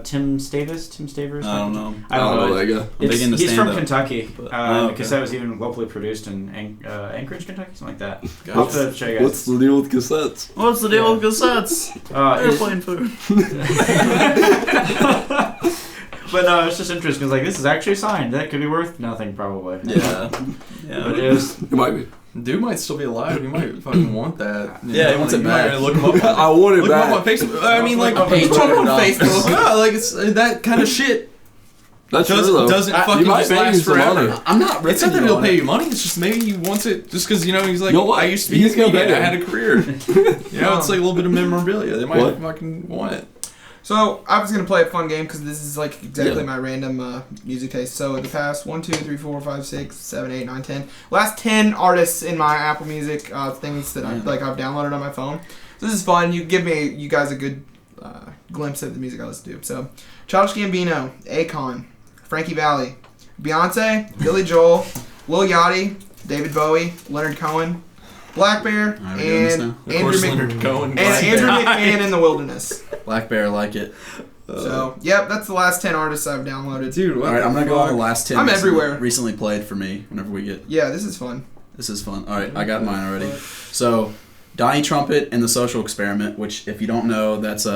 Tim Stavers? I don't know. I don't know. that guy. I'm big into He's from stand-up, Kentucky, but- because okay. that was even locally produced in Anchorage, Kentucky, something like that. Gotcha. I'll have to show you guys. What's the deal with cassettes? What's the deal with cassettes? Airplane food. But no, it's just interesting. It's like this is actually signed. That could be worth nothing, probably. Yeah. But Yeah. it was. It might be. Dude might still be alive. You might fucking want that. You Yeah, he know, wants it you might back. Look him up. I want it Look him up on back. Facebook. I mean, like, Pay look him up on $200. Facebook. Yeah, like it's that kind of shit. That's true, though. Doesn't You fucking might just pay me last some forever. money. I'm not. It's not that ripping he'll on pay it. you money. It's just maybe he wants it just because he's like, You know what? I used to be He's a gonna comedian. pay I him. had a career. It's like a little bit of memorabilia. They might What? fucking want it. So I was gonna play a fun game because this is like exactly Yeah. my random music taste. So the past 1, 2, 3, 4, 5, 6, 7, 8, 9, 10. Last 10 artists in my Apple Music things that I've downloaded on my phone. So this is fun. You give you guys a good glimpse of the music I listen to. So Childish Gambino, Akon, Frankie Valli, Beyonce, Billy Joel, Lil Yachty, David Bowie, Leonard Cohen, Black Bear, Alright, we're doing this and now. Andrew, Leonard Cohen. and Andrew McMahon in the Wilderness. Black Bear, like it. So, yep, that's the last 10 artists I've downloaded. Dude, what All right, the I'm gonna go on the fuck? last 10. I'm everywhere. Recently played for me. Whenever we get Yeah, this is fun. this is fun. All right, I got mine already. So, Donnie Trumpet and the Social Experiment, which if you don't know, that's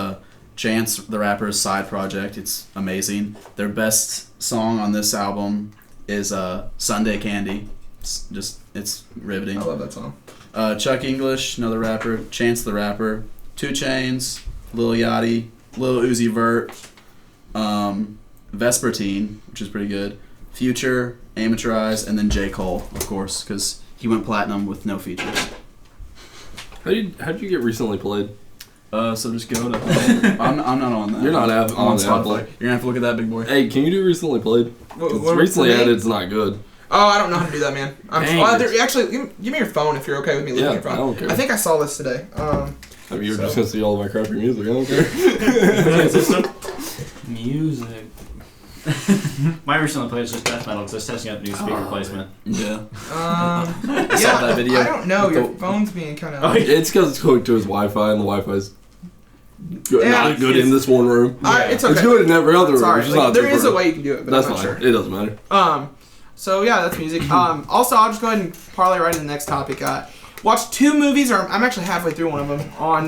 Chance the Rapper's side project. It's amazing. Their best song on this album is Sunday Candy. It's riveting. I love that song. Chuck English, another rapper. Chance the Rapper. 2 Chainz, Lil Yachty, Lil Uzi Vert, Vespertine, which is pretty good. Future, Amateurize, and then J. Cole, of course, because he went platinum with no features. How'd you get recently played? So just go to. I'm not on that. You're not on on Spotify. Apple. You're gonna have to look at that, big boy. Hey, can you do recently played? 'Cause What- recently for me? added's not good. Oh, I don't know how to do that, man. Dang Actually, give me your phone if you're okay with me looking Yeah, at your I phone. don't care. I think I saw this today. I mean, you're So- just gonna see all of my crappy music. I don't care. Music. My recently played is just death metal because I was testing out the new speaker placement. Yeah. yeah, saw that video I don't know. with Your the- phone's being kind of. Oh, yeah. It's because it's hooked to his Wi-Fi, and the Wi-Fi's Yeah, not good in this one room. It's okay. It's good in every other room. Sorry, It's just like, not there this is a room. way you can do it, but That's I'm not fine. sure. It doesn't matter. So yeah, that's music. Also, I'll just go ahead and parlay right into the next topic. Watched 2 movies, or I'm actually halfway through one of them on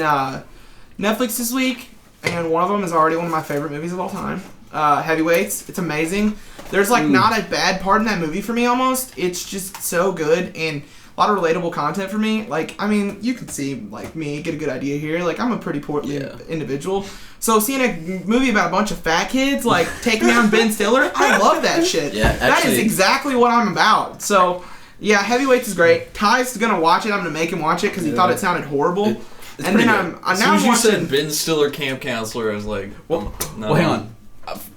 Netflix this week, and one of them is already one of my favorite movies of all time. Heavyweights. It's amazing. There's like not a bad part in that movie for me. Almost, it's just so good and a lot of relatable content for me. Like, I mean, you can see like me get a good idea here. Like, I'm a pretty portly individual. So seeing a movie about a bunch of fat kids like taking down Ben Stiller, I love that shit. Yeah, that is actually- exactly what I'm about. So yeah, Heavyweights is great. Ty's gonna watch it. I'm gonna make him watch it because he thought it sounded horrible. It's and then pretty I'm good. now As soon I'm as you watching. said Ben Stiller camp counselor, I was like, Well, no. well, hang on.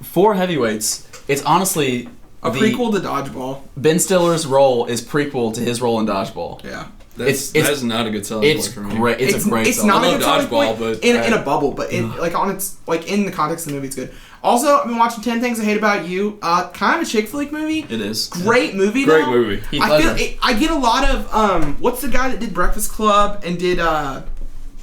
For Heavyweights, it's honestly a the- prequel to Dodgeball. Ben Stiller's role is prequel to his role in Dodgeball. Yeah. That is not a good selling It's point for me. great. It's a great. It's song. not I a love good selling Dodgeball, point but in a bubble, but like on its like in the context of the movie, it's good. Also, I've been watching 10 Things I Hate About You. Kind of a chick flick movie. It is Great movie. Great though. movie. Heath I Ledger. feel I get a lot of what's the guy that did Breakfast Club and did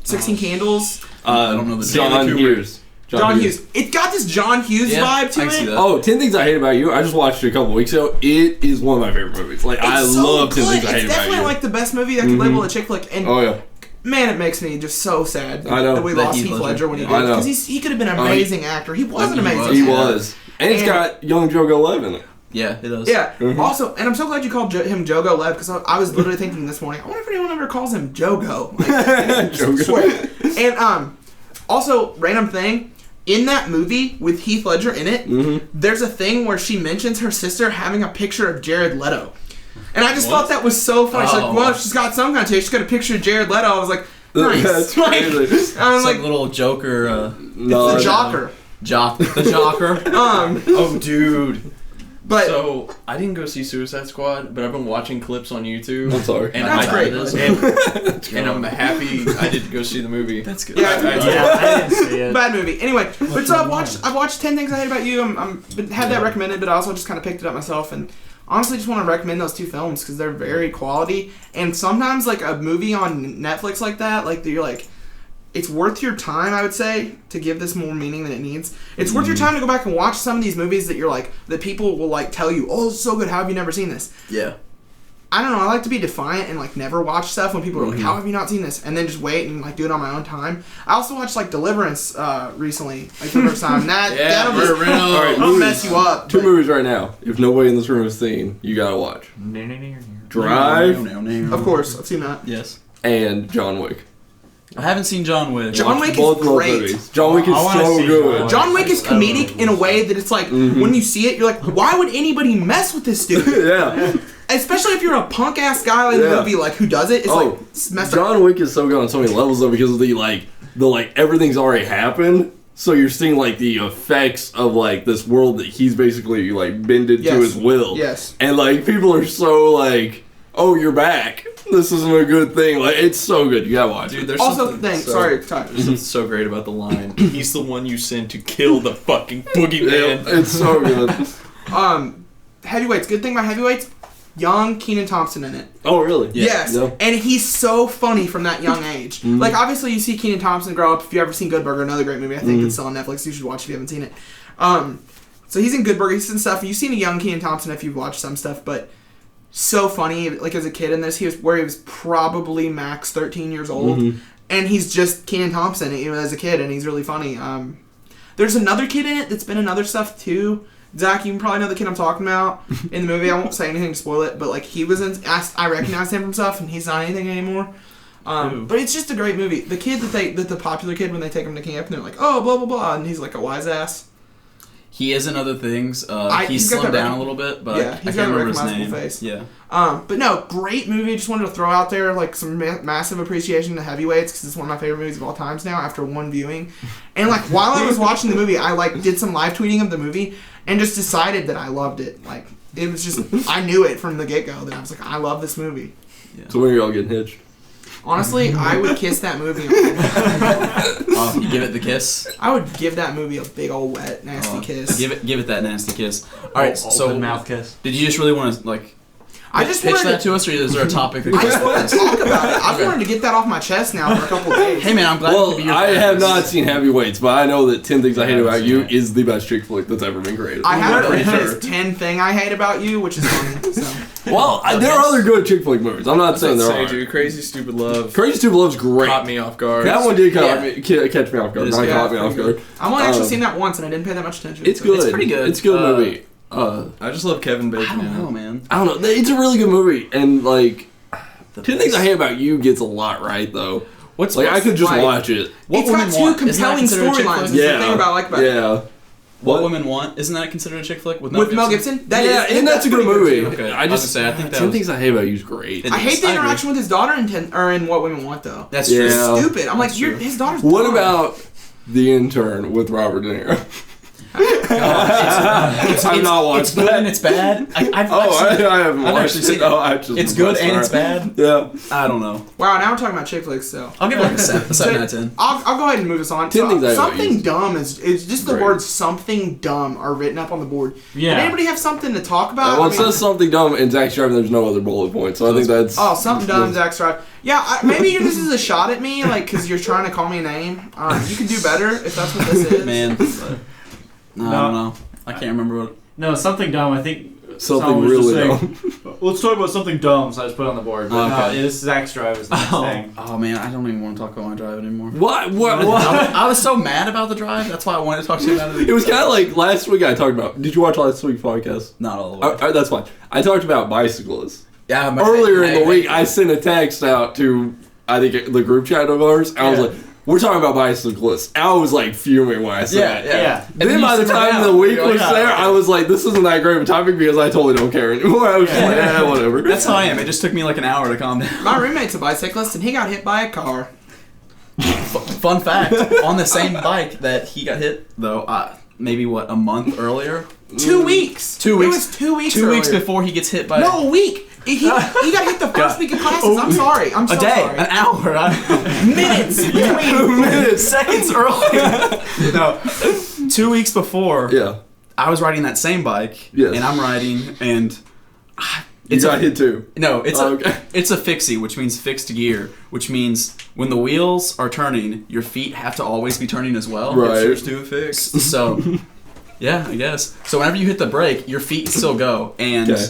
16 Candles? I don't know the John Stanley Kubrick. Hughes. John Hughes. It's got this John Hughes Yeah, vibe to I it. can see that. Oh, 10 Things I Hate About You. I just watched it a couple weeks ago. It is one of my favorite movies. Like, I It's so love 10 good. Things I Hate It's About definitely You. like the best movie that could label a chick flick. And Oh, yeah. man, it makes me just so sad I know. that we That lost Heath Heath Ledger. Ledger when he Yeah. did. I know. Because he could have been an amazing actor. He was an He amazing was. He actor. was. And it's And- got young Jogo Lev in it. Yeah, it does. Yeah. Also, and I'm so glad you called him Jogo Lev because I was literally thinking this morning. I wonder if anyone ever calls him Jogo. Like, Jogo. swear. And also, random thing. In that movie with Heath Ledger in it, there's a thing where she mentions her sister having a picture of Jared Leto. And I just thought that was so funny. She's like, well, she's got some kind of taste. She's got a picture of Jared Leto. I was like, nice. That's Like, crazy. I was Some like, little Joker. No, the Jocker. The Jocker. Oh, dude. But So, I didn't go see Suicide Squad, but I've been watching clips on YouTube. I'm sorry. And That's I- great. And I'm happy I did go see the movie. That's good. Yeah, I didn't see it. bad movie. Anyway, but so I've watched 10 Things I Hate About You. Had that recommended, but I also just kind of picked it up myself and honestly just want to recommend those 2 films because they're very quality. And sometimes like a movie on Netflix like that, like you're like, it's worth your time, I would say, to give this more meaning than it needs. It's worth your time to go back and watch some of these movies that you're like, that people will like tell you, oh, it's so good, how have you never seen this? Yeah. I don't know, I like to be defiant and like never watch stuff when people are like, how have you not seen this? And then just wait and like do it on my own time. I also watched like Deliverance recently, like for the first time. That'll just I'll mess you up. 2 but- movies right now. If nobody in this room has seen, you gotta watch. Drive Of course, I've seen that. Yes. and John Wick. I haven't seen John Wick. John Wick is Both of those great. movies. John Wick is I wanna so see good. John Wick is comedic in a way that it's like, when you see it, you're like, why would anybody mess with this dude? Yeah. Especially if you're a punk ass guy in the Yeah. movie, like who does it? It's Oh, like it's messed up. John Wick is so good on so many levels though because of the everything's already happened. So you're seeing like the effects of like this world that he's basically like bended to his will. Yes. And like people are so like, oh, you're back. This isn't a good thing. Like it's so good. You gotta watch Dude, it. there's Also, something thanks. so, Sorry, Tyler. There's something so great about the line. He's the one you send to kill the fucking boogeyman. Yeah, it's so good. Heavyweights. Good thing about heavyweights. Young Kenan Thompson in it. Oh really? Yes. Yeah. And he's so funny from that young age. Like, obviously, you see Kenan Thompson grow up. If you've ever seen Good Burger, another great movie, I think, that's still on Netflix. You should watch if you haven't seen it. So he's in Good Burger. He's in stuff. You've seen a young Kenan Thompson if you've watched some stuff, but so funny. Like, as a kid in this, he was probably max 13 years old. And he's just Kenan Thompson, as a kid, and he's really funny. There's another kid in it that's been in other stuff, too. Zach, you probably know the kid I'm talking about in the movie. I won't say anything to spoil it, but like he was in. I recognized him from stuff, and he's not anything anymore. But it's just a great movie. The kid that the popular kid when they take him to camp, and they're like, oh, blah blah blah, and he's like a wise ass. He is in other things. He's He's got slowed that down a little bit, but yeah, I he's can't got a remember his recognizable name. face. Yeah. But no, great movie. Just wanted to throw out there like some massive appreciation to Heavyweights because it's one of my favorite movies of all times now after one viewing. And like while I was watching the movie, I like did some live tweeting of the movie and just decided that I loved it. Like it was just I knew it from the get go that I was like I love this movie. Yeah. So when are y'all getting hitched? Honestly, I would kiss that movie. You give it the kiss. I would give that movie a big old wet nasty kiss. Give it that nasty kiss. All right. So Open mouth kiss. did you just really want to like? I just pitch wanted that to us, or is there a topic? That I just wanted to talk about it. I wanted to get that off my chest now for a couple of days. Hey man, I'm glad to Well, be your I have therapist. not seen Heavyweights, but I know that 10 Things I Hate Yeah, About I've You seen it. is the best chick flick that's ever been created. I haven't I'm read pretty his 10 thing I hate about you, which is funny. So. Well, there are other good chick flick movies. I'm not saying there aren't. dude, Crazy Stupid Love Crazy Stupid Love's great. caught me off guard. That one did catch me off It guard. is Not good. caught me off guard. I've only actually seen that once, and I didn't pay that much attention. It's so- good. It's pretty good. It's a good movie. I just love Kevin Bacon. I don't know, now. man. I don't know. It's a really good movie, and like 10 Things I Hate About You gets a lot right though. What's Like I could just right. watch it. What It's got Women two Want? Isn't that compelling considered a chick storylines. flick? That's the thing about I like about it. Yeah. What Women Want? Isn't that considered a chick flick with With Mel Gibson? That Yeah, is- and that's a good pretty movie. too. Okay, I I was just gonna say, I think that 10 was- Things I Hate About You is great. It I hate the I agree. interaction with his daughter in What Women Want, though. That's Yeah. true. It's stupid. I'm like, That's you're, true. his daughter's What dumb. about The Intern with Robert De Niro? I'm not watching It's good that. and it's bad. I've Oh, seen it. I haven't I've watched actually it. seen it. Oh, I just It's good and it's bad. Yeah. I don't know. Wow, now we're talking about chick flicks, so. I'll give it like a 7 out of 10. I'll go ahead and move us on. 10 Things I Hate About Something You. dumb is just the Great. words something dumb are written up on the board. Yeah. Did anybody have something to talk about? Well, I it mean- says something dumb in Zach's Drive, and there's no other bullet points, so I think that's... Oh, something dumb, Zach Strive. Yeah, maybe this is a shot at me, like, because you're trying to call me a name. You can do better if that's what this is. Man. No, I don't know. I can't remember what. No, something dumb. I think Something someone was just really saying, Let's talk about something dumb. So I just put it on the board. But Okay. no, this is Zach's Drive. Is the next thing. Oh man, I don't even want to talk about my drive anymore. What? I was so mad about the drive. That's why I wanted to talk to you about it. It was kind of like last week I talked about... Did you watch last week's podcast? Not all the way. That's fine. I talked about bicyclists. Yeah, Earlier in the week, I sent a text out to, I think, the group chat of ours. And I was Yeah. like, we're talking about bicyclists. I was like fuming when I said it. Yeah. Then by the time the week was there, I was like, this isn't that great of a topic because I totally don't care anymore. I was just like, whatever. That's how I am. It just took me like an hour to calm down. My roommate's a bicyclist, and he got hit by a car. Fun fact: on the same bike that he got hit, though, maybe a month earlier. 2 weeks. 2 weeks. It was 2 weeks. 2 weeks earlier. before he gets hit by No, a week. He got hit the first week of classes. I'm sorry. I'm so a day, sorry. an hour, Minutes. minutes. seconds earlier. No, 2 weeks before. Yeah. I was riding that same bike, Yes. and I'm riding, and You got hit too. No, it's Okay. it's a fixie, which means fixed gear, which means when the wheels are turning, your feet have to always be turning as well. Right. Hipsters do a fix. So, yeah, I guess. So whenever you hit the brake, your feet still go, and Okay.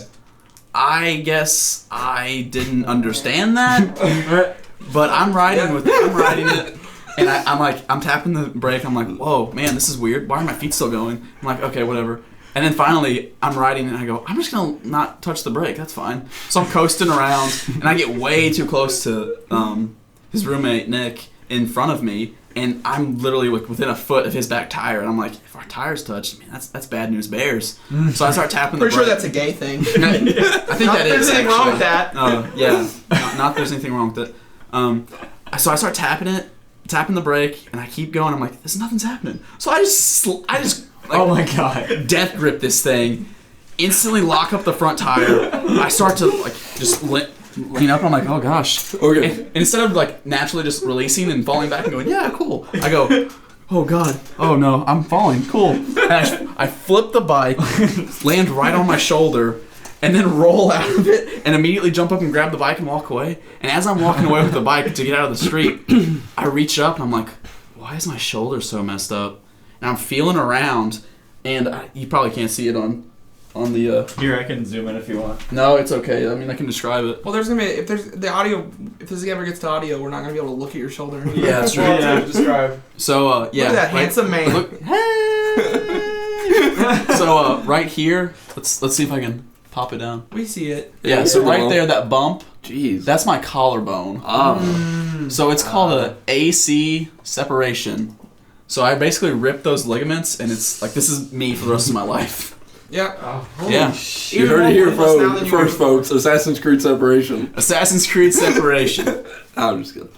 I guess I didn't understand that, but I'm riding it. And I'm tapping the brake. I'm like, whoa, man, this is weird. Why are my feet still going? I'm like, okay, whatever. And then finally, I'm riding and I go, I'm just going to not touch the brake. That's fine. So I'm coasting around and I get way too close to his roommate, Nick, in front of me. And I'm literally within a foot of his back tire. And I'm like, if our tires touch, man, that's bad news bears. So I start tapping the Pretty brake. sure that's a gay thing. I think Not that that there's is, anything wrong actually. with that. Yeah, not there's anything wrong with it. So I start tapping it, tapping the brake, and I keep going. I'm like, nothing's happening. So I just like, Oh my god. death grip this thing, instantly lock up the front tire. I start to like just lean up. I'm like, oh gosh. Okay. And instead of like naturally just releasing and falling back and going, yeah, cool, I go, oh god, oh no, I'm falling, cool. And I flip the bike, land right on my shoulder, and then roll out of it and immediately jump up and grab the bike and walk away. And as I'm walking away with the bike to get out of the street, I reach up and I'm like, why is my shoulder so messed up? And I'm feeling around, and you probably can't see it on the. Here, I can zoom in if you want. No, it's okay. I mean, I can describe it. Well, there's gonna be if this ever gets to audio, we're not gonna be able to look at your shoulder. Yeah, that's true. Yeah, describe. So yeah, Look at that handsome man. Look, hey. So right here, let's see if I can pop it down. We see it. Yeah, so right there, that bump, Jeez. that's my collarbone. So it's called a AC separation. So I basically ripped those ligaments, and it's like this is me for the rest of my life. Yeah. Yeah. You heard it here first, folks. Assassin's Creed separation. Assassin's Creed separation. I'm just kidding.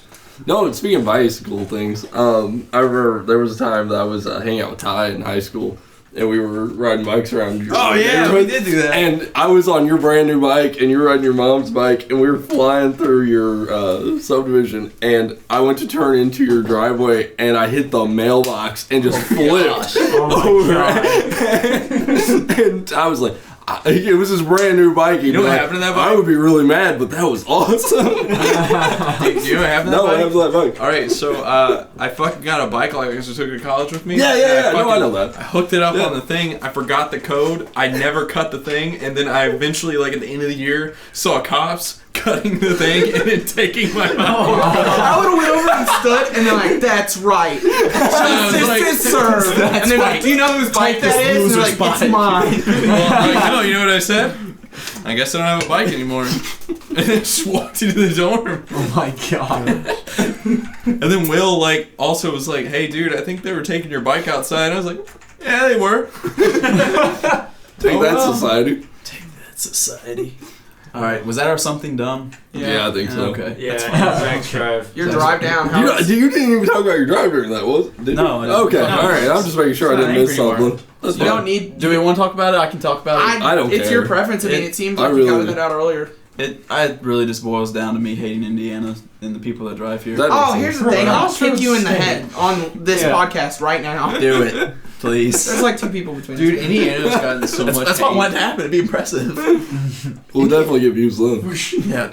No, speaking of bicycle things, I remember there was a time that I was hanging out with Ty in high school, and we were riding bikes around your we did do that. And I was on your brand new bike, and you were riding your mom's bike, and we were flying through your subdivision, and I went to turn into your driveway, and I hit the mailbox and just flipped over. And I was like, it was his brand new bike. You know what happened to that bike? I would be really mad, but that was awesome. Do you know what happened to that No, bike? what happened to that bike? Alright, so I fucking got a bike like I took it to college with me. Yeah. And No, I know that. I hooked it up Yeah. on the thing. I forgot the code. I never cut the thing, and then I eventually, like at the end of the year, saw cops cutting the thing and then taking my bike. I would have went over and stood, and they're like, "That's right, justice is served." And they're like, "Do you know whose bike that is?" And they're like, "It's mine." Well, I'm like, no, you know what I said? I guess I don't have a bike anymore. And then just walked into the dorm. Oh my god. And then Will also was like, hey dude, I think they were taking your bike outside. I was like, yeah, they were. Take that, society. Society. All right, was that our something dumb? Yeah, I think so. Okay. Yeah, that's fine. Zach's drive. Your drive down. How You didn't even talk about your drive during that, was it? No, I didn't. Okay, No. alright. I'm just making sure I It's not didn't miss angry anymore. something. That's you fine. don't need. Do we want to talk about it? I can talk about it. I don't It's care. your preference. I mean, it seems I like you really- got it out earlier. It really just boils down to me hating Indiana and the people that drive here. That- Oh, here's the thing. I'll True. kick you in the head on this Yeah. podcast right now. Do it, please. There's like 2 people between Dude, us. Indiana's gotten so much That's what hate. wanted to happen. It'd be impressive. We'll definitely get views then. Yeah.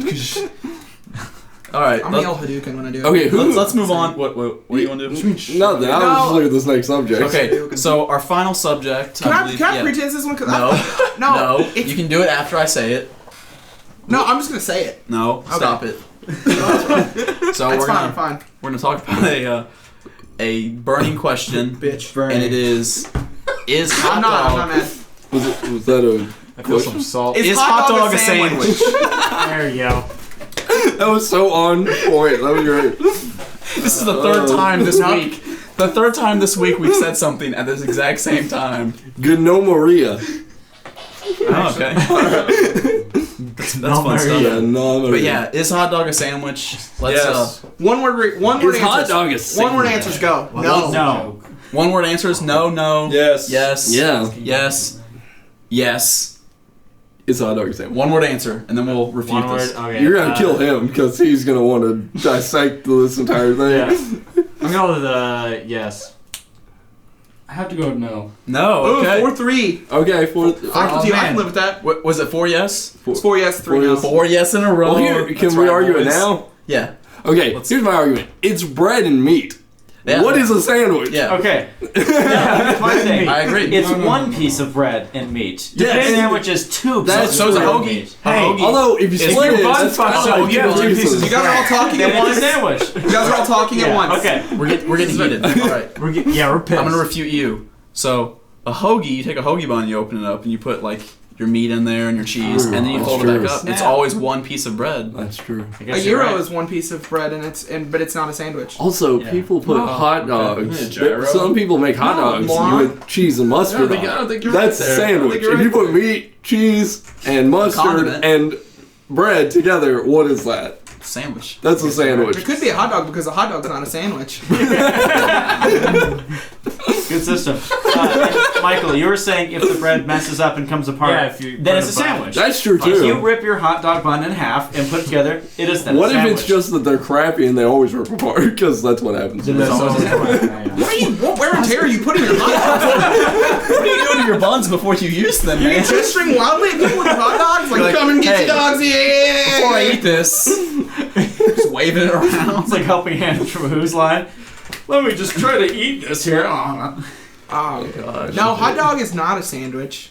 All right. I'm gonna yell Hadouken when I do it. Okay, who? Let's move on. What do you want to do? Nothing. I was No. just looking at this next subject. Okay. So our final subject. Can I believe, pretend this one? Cause No. no. No. You can do it after I say it. No, I'm just gonna say it. No. Stop it. So That's we're fine. gonna talk about a burning question, Bitch. and it is I'm not mad. Was that a I feel some salt. Is hot dog a sandwich? There you go. That was so on point. That was great. This is the third time this week. The third time this week we've said something at this exact same time. Gnomeria. Oh, okay. That's fun stuff. Yeah, no. But yeah, is hot dog a sandwich? Let's Yes. One word Is hot answers. dog a One word sandwich? answers go. No. No. one word answers no, no. Yes. Yes. Yeah. Yes. Yes. It's hot dog a sandwich. One word answer, and then we'll refute One word. this. Okay. You're gonna kill him because he's gonna want to dissect this entire thing. Yeah. I'm going with yes. I have to go no. No. Ooh, Okay. 4-3. Okay, I can man. live with that. What, was it 4 yes? It's 4 yes, 3 4 no. yes. 4 yes in a row. Well, here, can That's we right, argue it boys. now? Yeah. Okay, Let's- here's my argument. It's bread and meat. Yeah. What is a sandwich? Yeah. Okay. Yeah, my thing. I agree. It's one piece of bread and meat. The Yes. sandwich is 2 That's pieces so is a of bread and hoagie. meat. A Hey, hoagie. Although, if you It's split your it, bun that's fucked kind of up. like You have two 2 pieces. pieces You guys are all talking then at it's a once. sandwich. You guys are all talking at once. Okay. We're getting heated. All right. We're pissed. I'm gonna refute you. So a hoagie, you take a hoagie bun, you open it up, and you put like your meat in there and your cheese, True. and then you That's fold true. it back up. It's Snap. always one piece of bread. That's true. I A guess you're gyro right. is one piece of bread, but it's not a sandwich. Also, Yeah. people put hot dogs. Yeah, gyro. Some people make hot No, dogs moron. with cheese and mustard. I don't think you're That's right a there. sandwich. you're If you right put meat, cheese, and mustard condiment. and bread together, what is that? Sandwich. That's a sandwich. It could be a hot dog because a hot dog's not a sandwich. Good system. Michael, you were saying if the bread messes up and comes apart, then it's a sandwich. That's true too. If you rip your hot dog bun in half and put it together, it is then What a sandwich. if it's just that they're crappy and they always rip apart? Because that's what happens. What wear and tear are you putting in your hot dogs? What are you doing to your buns before you use them, Are you man? gesturing wildly at people with hot dogs? Like, Like, come and get hey, your dogs, yeah! Before I eat this, just waving it around. It's like Helping Hand from Who's Line. Let me just try to eat this here. Oh, gosh. no, hot dog is not a sandwich.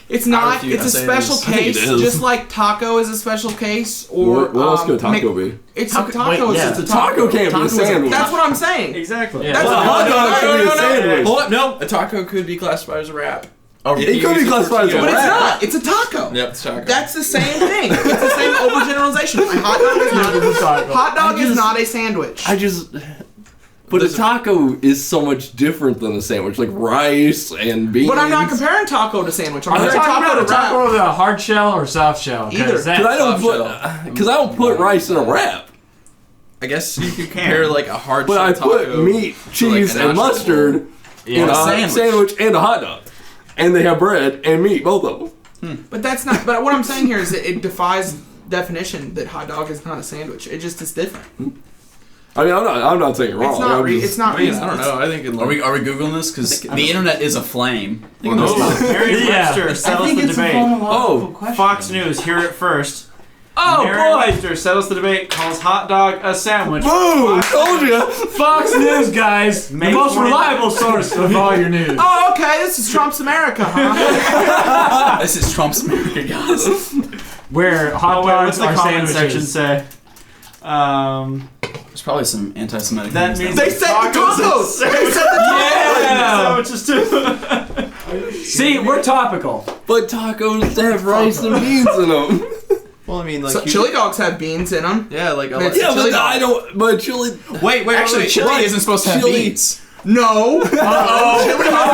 It's not. refuse It's a to say special this. I think it case, is. just like taco is a special case. Or What else could taco be? It's a taco. wait, Is yeah. just a Taco can't be a sandwich. That's what I'm saying. Exactly. That's Well, a hot dog could be a sandwich. Hold up, no. A taco could be classified as a wrap. It could be classified as a But it's wrap. not. It's a taco. Yep, it's taco. That's the same thing. It's the same overgeneralization. A hot dog is not. Hot dog is not a sandwich. But a taco is so much different than a sandwich, like rice and beans. But I'm not comparing taco to sandwich. I'm Are you comparing talking taco about a to wrap. taco with a hard shell or soft shell? Either. Because I don't put rice in a wrap. I guess you could compare like a hard But I shell put taco meat, to, like, cheese, an and actual mustard in a sandwich and a hot dog. And they have bread and meat, both of them. But that's not. But what I'm saying here is that it defies definition that hot dog is not a sandwich. It just is different. I mean, I'm not saying you're wrong. It's not. I'm just- It's not. I mean, I reasonable. don't know. I think in Are we googling this? Because the internet is aflame. Mary Webster settles the debate. Fox News, hear it first. Oh, Mary boy! Webster settles the debate, calls hot dog a sandwich. Boom! Told you. Fox News, guys. The May most 29th. reliable source of all your news. Oh, okay. This is Trump's America, huh? This is Trump's America, guys. Where hot Oh, wait, dogs what's the are comment sandwiches. section say? There's probably some anti-Semitic That things means there. They said the tacos. They said the Yeah! Sandwiches too. See, we're topical. But tacos have rice and beans in them. well, I mean, like So, chili dogs have beans in them. Yeah, like It's- Yeah, chili but dog. I don't. But chili. Wait, actually, chili Right. isn't supposed to have Chili- beans. No. Chili has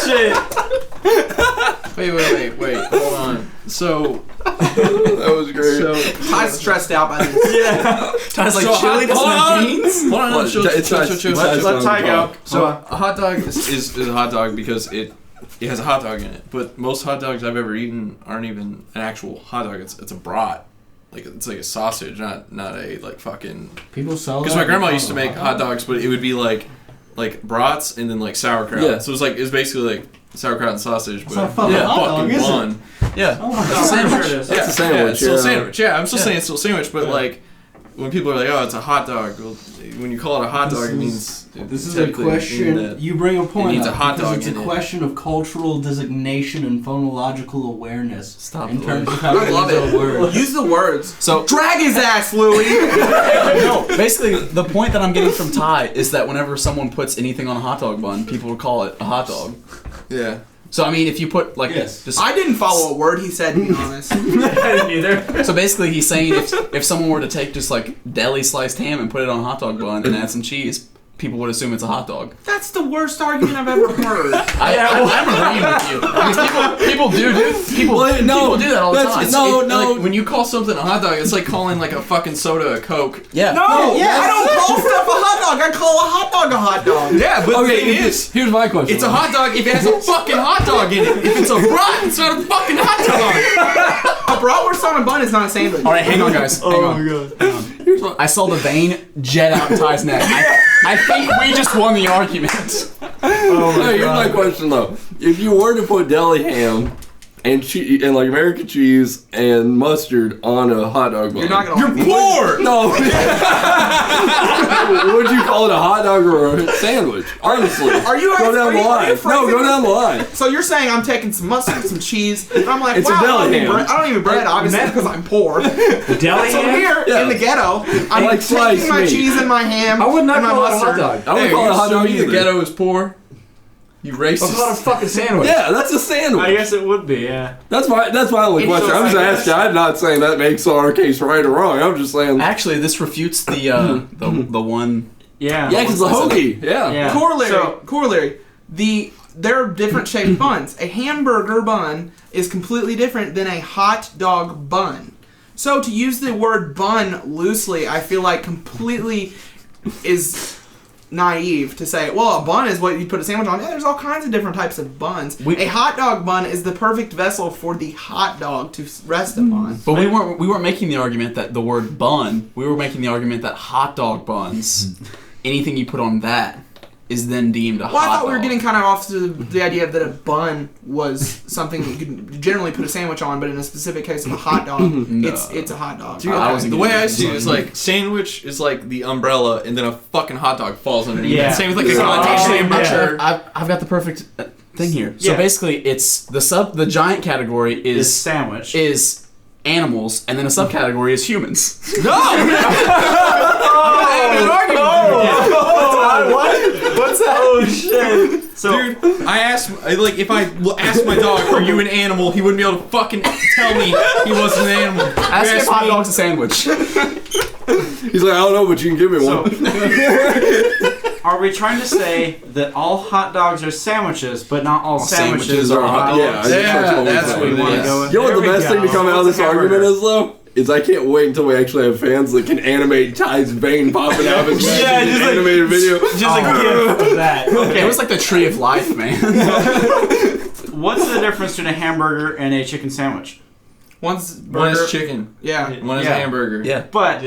beans in it. Shit. wait. Hold on. So That was great. So Ty's stressed out by this. Yeah. Ty's like, So chili doesn't have beans? Hold on, no, chill. Let Ty go. So a hot dog is a hot dog because it has a hot dog in it. But most hot dogs I've ever eaten aren't even an actual hot dog. It's a brat. Like it's like a sausage, not a like fucking. People sell. Because my grandma used to make hot dogs, but it would be like brats and then like sauerkraut. Yeah. So it's basically like sauerkraut and sausage, but not a fucking hot dog, fucking is it? bun. Yeah. Oh my That's a god. sandwich. That's a Yeah, sandwich. it's still yeah. a sandwich. Yeah, I'm still Yeah. saying it's still a sandwich, but like when people are like, "Oh, it's a hot dog," well, when you call it a hot This dog, it is- means This is a technically mean question. that- You bring a point needs a up hot because dog it's in a it. question of cultural designation and phonological awareness. Stop in it, terms Louie. of how I to love use a it. word. Use the words. So Drag his ass, Louie. no, basically the point that I'm getting from Ty is that whenever someone puts anything on a hot dog bun, people would call it a hot dog. Yeah. So I mean, if you put like Yes. just I didn't follow a word he said, to be honest. I didn't either. so basically he's saying if someone were to take just like deli sliced ham and put it on a hot dog bun and add some cheese, people would assume it's a hot dog. That's the worst argument I've ever heard. I'm agreeing with you. Because people do people do that all the time. Like, when you call something a hot dog, it's like calling like a fucking soda a Coke. Yeah. No, I don't call stuff a hot dog. I call a hot dog a hot dog. Yeah, but Okay, the thing is, here's my question. it's a hot dog if it has a fucking hot dog in it. If it's a brat, it's not a fucking hot dog. A bratwurst on a bun is not a sandwich. All right, hang on, guys. Hang on. Here's my, I saw the vein jet out Ty's neck. I think we just won the argument. Hey, here's my question though. If you were to put deli ham and like American cheese and mustard on a hot dog bun, You're not gonna. You're poor. No. Would you call it a hot dog or a sandwich? Honestly. Are you? Go down the are line. you No, phrasing go down the this- line. So you're saying I'm taking some mustard, some cheese, and I'm like, It's a wow, deli ham. I don't even bread, obviously, because I'm poor. The deli So ham? here Yeah. in the ghetto, I'm Like sliced taking my meat. cheese and my ham. I would not and my call it a mustard. hot dog. I wouldn't call it a hot dog The either. ghetto is poor. You I'll call it a racist. fucking sandwich. Yeah, that's a sandwich. I guess it would be, yeah. That's my only It's question. just I'm just like asking. I'm not saying that makes our case right or wrong. I'm just saying. Actually, this refutes the one. Yeah. Yeah, because the hoagie. Yeah. Yeah. Corollary. There are different shaped buns. A hamburger bun is completely different than a hot dog bun. So to use the word bun loosely, I feel like completely is naive to say, well, a bun is what you put a sandwich on. Yeah, there's all kinds of different types of buns. A hot dog bun is the perfect vessel for the hot dog to rest upon. But we weren't making the argument that the word bun. We were making the argument that hot dog buns, anything you put on that, is then deemed a hot dog. Well, I thought we were getting kind of off to the idea that a bun was something that you could generally put a sandwich on, but in a specific case of a hot dog, it's a hot dog. Dude, the way I see it is like sandwich is like the umbrella, and then a fucking hot dog falls underneath. Yeah. And same with like a So, connotation yeah. hamburger. I've got the perfect thing here. So Yeah. basically, it's the giant category Is is sandwich. is animals, and then a subcategory is humans. What's that? Oh shit! So Dude, I asked, if I asked my dog, "Are you an animal?" He wouldn't be able to fucking tell me he wasn't an animal. Ask if hot dog's a sandwich. He's like, I don't know, but you can give me So, one. are we trying to say that all hot dogs are sandwiches, but not all sandwiches sandwiches are are hot hot dogs? Yeah, that's what we it want to is. go with. You know what the There we best thing to go. come out of What's this a argument hamburger? is, though? Is I can't wait until we actually have fans that can animate Ty's vein popping out of his neck Yeah, in just an like- animated video. Just a gift of that. It was like the tree of life, man. What's the difference between a hamburger and a chicken sandwich? One's burger. One is chicken. Yeah. One is Yeah. a hamburger. Yeah. But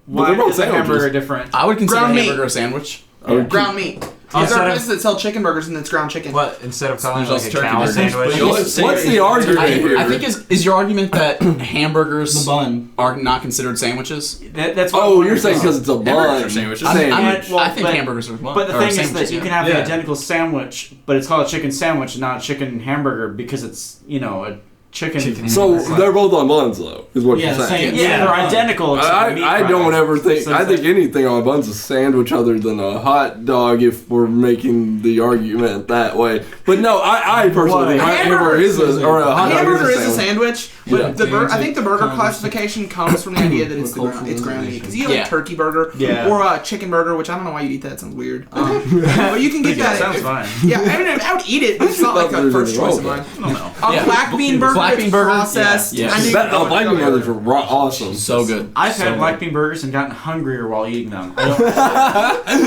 why they're both is a sandwiches. hamburger different? I would consider Ground a meat. hamburger a sandwich. Ground meat. Oh, There are instead of- places that sell chicken burgers and it's ground chicken. What instead of calling it There's like also a turkey cow burgers, sandwich? but you also say What's it's the argument here? I think is your argument that hamburgers The bun. are not considered sandwiches? That's what Oh, you're saying because it's a Hamburgers bun. are sandwiches. I Sandwich. think hamburgers are But the are thing is sandwiches, that you yeah. can have Yeah. an identical sandwich, but it's called a chicken sandwich, not a chicken hamburger, because it's a chicken. So they're both on buns, though, is what Yeah, you're saying. same. Yeah, they're identical. except the meat I don't product. ever think. So I it's think like- anything on a bun's a sandwich other than a hot dog if we're making the argument that way. But no, I personally think a hamburger is a or a hot A dog hamburger is is a a sandwich. sandwich, but Yeah. I think the burger classification comes from the idea that it's ground meat. Because you get like Yeah. turkey burger Yeah. or a chicken burger, which I don't know why you eat that. It sounds weird. But you can get That that. sounds fine. Yeah, I mean, I would eat it, but it's not like a There's first nothing choice of wrong mine. I don't know. A Yeah. black bean burger, Black bean burger? processed. Yeah. I knew That going black bean together. burgers are awesome. So good. I've had black bean burgers and gotten hungrier while eating them. I don't,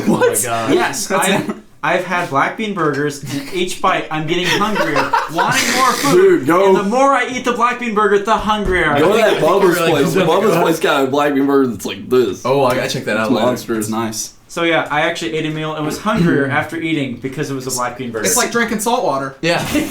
Oh my god. yes, I've had black bean burgers, and each bite I'm getting hungrier, wanting more food. Dude, go- And the more I eat the black bean burger, the hungrier I Go to get. that Bubba's really place. good. Bubba's place got a black bean burger that's like this. Oh, I gotta check that out It's later. monstrous. It's nice. So yeah, I actually ate a meal and was hungrier after eating because it was a black bean burger. It's like drinking salt water. Yeah. See,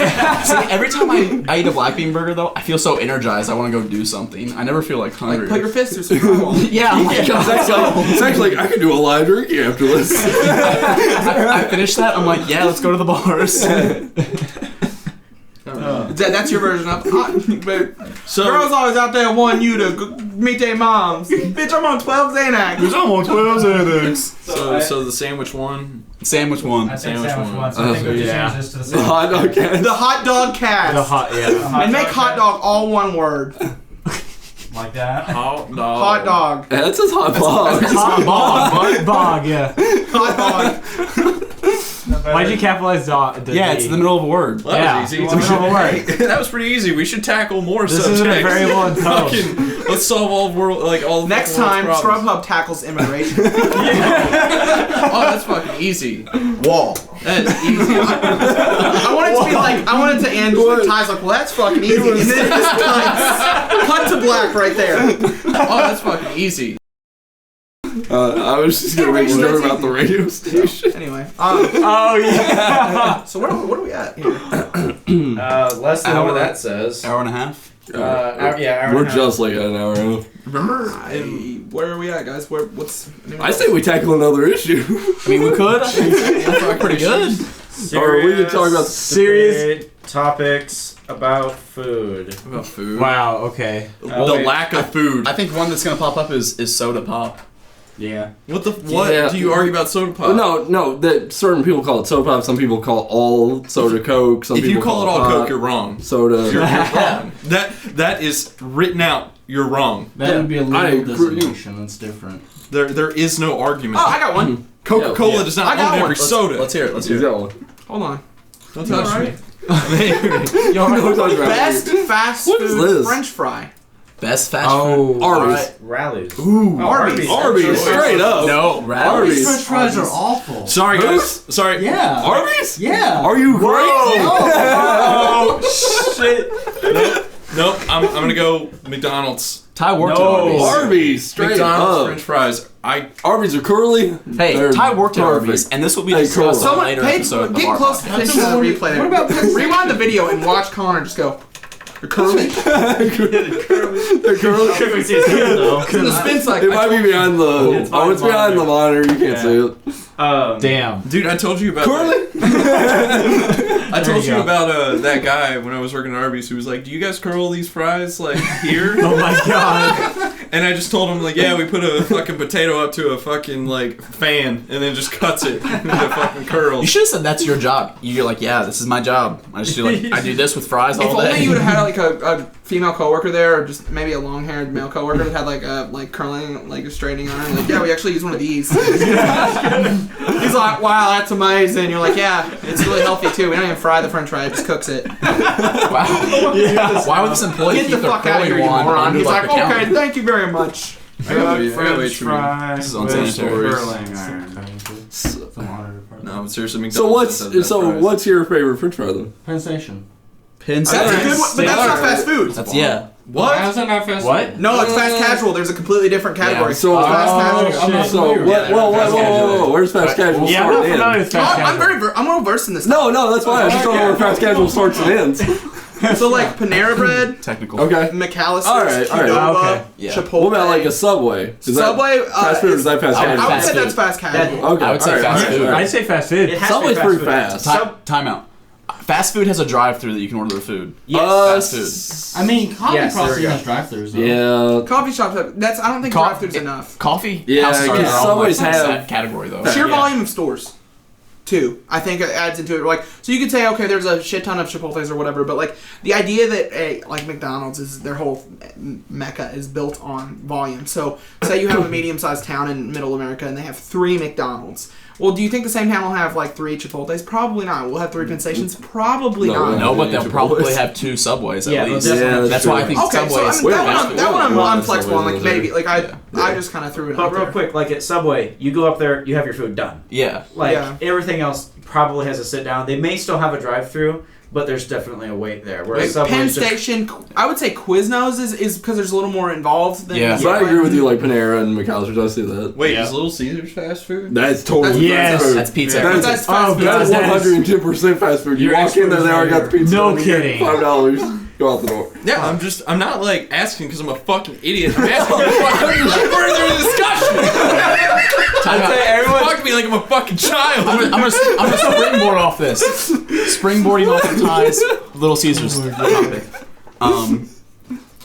every time I eat a black bean burger, though, I feel so energized. I want to go do something. I never feel like hungry. Like put your fist through some drywall. yeah, I'm like, It's actually like I could do a live drinking after this. I finished that. I'm like, yeah, let's go to the bars. That's your version of but So girls always out there wanting you to meet their moms. Bitch, I'm on 12 Xanax. I'm on 12 Xanax. so the sandwich one. Sandwich one. I said Sandwich sandwich one. one, so I think we have to Yeah. change this to the The sandwich. hot dog cast. The hot dog cast. The hot, yeah. and make hot dog all one word. Like that. Hot dog. Hot dog. That's his hot dog. Hot bog, bud. Bog, yeah. Hot dog. Why'd you capitalize the Yeah, it's in the middle of a word. That Yeah. was easy. It's a middle word. That was pretty easy. We should tackle more This subjects. isn't a variable in code. Fucking, let's solve all all the Next fucking time, world's problems. Scrubhub tackles immigration. Oh, that's fucking easy. Wall. That is easy. I want it to be like, I want it to end with Ty's like, well, that's fucking easy. And then it just cut to black right there. Oh, that's fucking easy. I was just gonna make sure about the radio station. Anyway, Oh, yeah. so what are we at here? less than Hour. what that says. Hour and a half. Hour and We're a half. just like at an hour and a half. Remember, where are we at, guys? What's? I say we tackle another issue. I mean, we could. I think that's pretty good. Or we could talk about Serious topics about food. About food. Wow, okay. The lack of food. I think one that's gonna pop up is soda pop. Yeah. What what Yeah. do you argue about soda pop? No, that certain people call it soda pop. Some people call all soda Coke. Some If people you call it all hot Coke, you're wrong. soda. You're wrong. That is written out. You're wrong. That would be a I legal agree. designation. That's different. There is no argument. Oh, I got one. Coca-Cola Yeah. does I not got own one. every soda. Let's hear it. Let's hear He's it. got one. Hold on. Don't touch me. Yo, we're talking about Best fast What is food this? French fry. Best fast Oh, food. Arby's. Rallies. Ooh, Arby's. Arby's, straight up. No, These Rallies. French fries are awful. Sorry, guys. Sorry. Yeah. Arby's? Yeah. Are you crazy? Oh shit! Nope. I'm gonna go McDonald's. Ty worked No. at Arby's. Arby's, straight McDonald's up. French fries. Arby's are curly. Hey, They're Ty worked at perfect. Arby's, and this will be Hey, discussed cool. on a Someone, later pay, episode of get our close to podcast. the replay. What about rewind the video and watch Connor just go. They're curly. They're curly. It's in the spin cycle. It might be behind the. It's It's behind the monitor. You can't see it. Damn. Dude, I told you about Curly. I told you you go. about that guy when I was working at Arby's who was like, "Do you guys curl these fries like here?" Oh my god. And I just told him like, "Yeah, we put a fucking potato up to a fucking like fan and then just cuts it into fucking You curls." should have said that's your job. You're like, yeah, this is my job. I just do like I do this with fries If all only day. you would have had like a female coworker there, or just maybe a long-haired male coworker that had like a curling, like a straightening iron. Like, yeah, we actually use one of these. He's like, wow, that's amazing. You're like, yeah, it's really healthy too. We don't even fry the French fry; it just cooks it. Wow. Why would this employee Get keep the their fuck out of curly here, you one moron. under He's like like, the counter? okay, thank you very much. I got way too many. fry This is with unsanitary. curling iron. No, but seriously, McDonald's. So has the best fries. what's your favorite French fry then? Penn Station. Penn That's a good one, but that's not fast food. That's yeah. What? How's that not fast What? No, it's fast casual. There's a completely different category. Yeah. So It's fast casual. shit. So what? Whoa! Where's fast casual Yeah, I'm start not and familiar end? with fast I'm casual. I'm well versed in this. No, that's fine. I just don't know where fast casual starts and ends. So like Panera Bread, Technical. Okay. McAllister's, All right. Qdoba, Okay. Yeah. Chipotle. What about like a Subway? Is Subway? That fast food or is that fast I would I casual? would fast say food. that's fast casual. Okay. I would say all right, fast all right, food. all right. I'd say fast food. It has Subway's to be pretty fast fast. food. Time out. Fast food has a drive-through that you can order the food. Yes. Fast food. I mean, coffee Yes, there we processing go. has drive-throughs though. Yeah. Coffee shops. That's. I don't think Co- drive-throughs enough. Coffee. Yeah, houses are because all Subways like have- that category though. Sheer Yeah. volume of stores, too. I think it adds into it. Like, so you could say, okay, there's a shit ton of Chipotles or whatever, but like the idea that like McDonald's is their whole mecca is built on volume. So say you have a medium-sized town in Middle America and they have 3 McDonald's. Well, do you think the same town will have like 3 Chipotles? Probably not. We'll have 3 Penn Stations? Probably No, not. No, but they'll Chipotle's. probably have 2 Subways at Yeah, least. they'll definitely Yeah, That's why I think Okay, so Subway I is mean, that fast one, food. that one I'm Yeah, unflexible on. Like Subway's maybe, like Yeah. I just kind of threw it But out real there. quick, like at Subway, you go up there, you have your food done. Yeah. Like Yeah. everything else probably has a sit down. They may still have a drive-through, but there's definitely a wait there. Whereas Like, Penn Subway's just Station, I would say Quiznos is because there's a little more involved than. Yeah. So I agree with you. Like Panera and McAllister's, I see that. Wait, Yeah. is Little Caesars fast food? That's totally Yes. fast food. That's pizza. But That's- that's fast oh, food. God. That's That is- 110% fast food. You You're walk in there, they already got the pizza. No done, you get kidding. $5. Go out the door. Yeah, I'm not like asking because I'm a fucking idiot. I'm asking for further discussion. Time out. Talk to me like I'm a fucking child. I'm gonna springboard off this. Springboarding off of Ty's Little Caesars topic.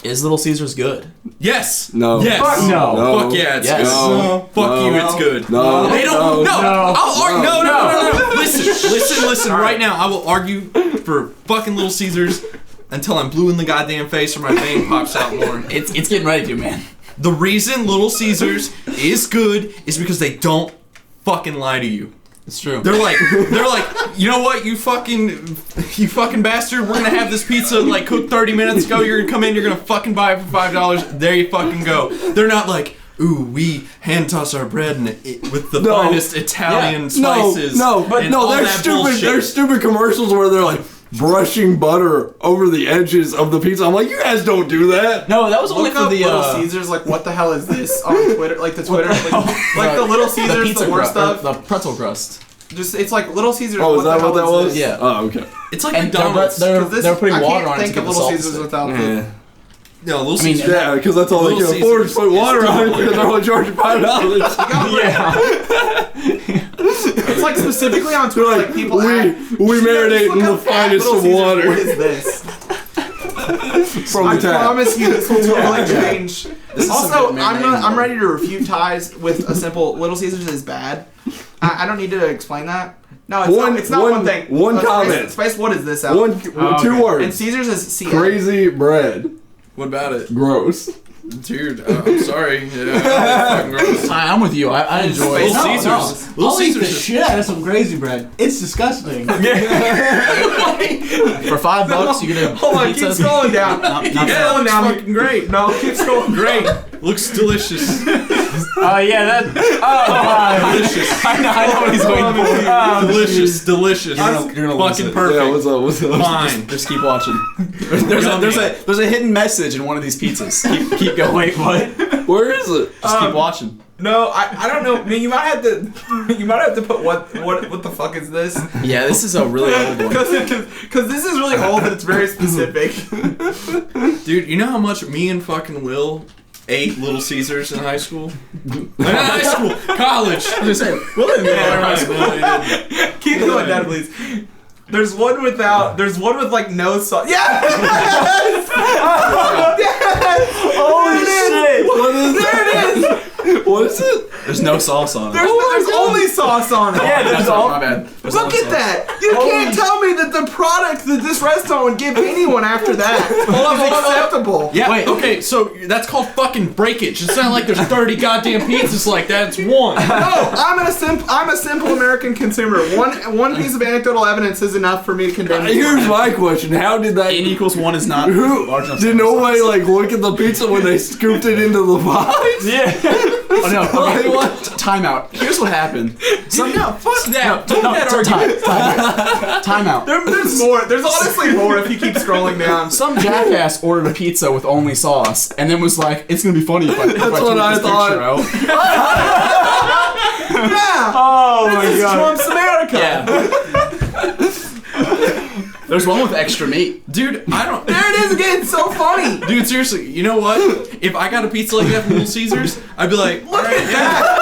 Is Little Caesars good? Yes. No. Yes. Fuck no. Fuck yeah, it's Yes. good. No. Fuck No. you, it's good. No. They don't. No. No. I'll argue. No. No. Listen. Right now, I will argue for fucking Little Caesars until I'm blue in the goddamn face or my vein pops out more. It's getting ready to, man. The reason Little Caesars is good is because they don't fucking lie to you. It's true. They're like, you know what, you fucking bastard, we're gonna have this pizza like cooked 30 minutes ago, you're gonna come in, you're gonna fucking buy it for $5, there you fucking go. They're not like, ooh, we hand toss our bread and with the No. finest Italian spices. No, and but no, all they're that stupid. bullshit. They're stupid commercials where they're like brushing butter over the edges of the pizza. I'm like, you guys don't do that. No, that was only Look for up the Little Caesars, like what the hell is this on Twitter? Like the Twitter, like the Little Caesars, pizza the worst crust, stuff. the pretzel crust. Just it's like Little Caesars. Oh, is that the what that hell was? this? Yeah. Oh, okay. It's like And McDonald's. they're 'Cause this- putting I water can't on it to think get of the Little salt Caesars stick. without the. Yeah. No, Little I mean, Caesars. Yeah, because that's all they Little can afford to Caesars put water is on it good. because they're only charging $5. Yeah. It's like specifically on Twitter, like people. we Just marinate look in the up at finest Little of Caesars, water. What is this? From I the tap. promise you, this will totally change. This is some Also, good I'm marinating. ready to refute ties with a simple Little Caesars is bad. I don't need to explain that. No, it's not one thing. One comment. Space, what is this out? One, Oh, two okay. words. And Caesars is C. Crazy bread. What about it? Gross. Dude, I'm sorry. Fucking gross. I'm with you. I enjoy Little No, Caesars. no. Little I'll eat the Caesars. shit out of some crazy bread. It's disgusting. For $5, you get a Hold on, keep pizza. scrolling down. Not Keep bad. scrolling down. Fucking great. No, keep scrolling. Great. Looks delicious. Oh yeah, that. Oh, Delicious. I know what he's waiting for. Oh, Delicious. You're gonna lose Fucking it. perfect. Yeah, what's up? Fine. Just keep watching. There's a hidden message in one of these pizzas. Keep going. wait, what? Where is it? Just keep watching. No, I don't know. I mean, you might have to put what the fuck is this? Yeah, this is a really old one. Because this is really old and it's very specific. Dude, you know how much me and fucking Will ate Little Caesars in high school? Not high school, college. I was gonna say, Will didn't go to high school. Keep going down, please. There's one with like no sauce. Yes! Yes! Holy shit! What is There it is! What is it? There's no sauce on it. There's only sauce on it. Yeah, there's all. My bad. There's Look no at sauce. that! You can't tell me that the product that this restaurant would give anyone after that is acceptable. Yeah, Wait. okay, so that's called fucking breakage. It's not like there's 30 goddamn pizzas like that, it's one. No, I'm a simple American consumer. One piece of anecdotal evidence is enough for me to condemn you. Here's my question: how did that? N equals 1 is not Who large enough. did nobody like look at the pizza when they scooped it into the box? Yeah. Oh no! Okay. Like, what? Time out. Here's what happened. No, fuck that. Fuck No, that argument. time out. There's more. There's honestly more if you keep scrolling down. Some jackass ordered a pizza with only sauce, and then was like, "It's gonna be funny if I tweet what I this thought. picture out." Yeah. Oh my This is god. Trump's America. There's one with extra meat. Dude, I don't. There it is again. It's so funny. Dude, seriously, you know what? If I got a pizza like that from Little Caesars, I'd be like, Look at that.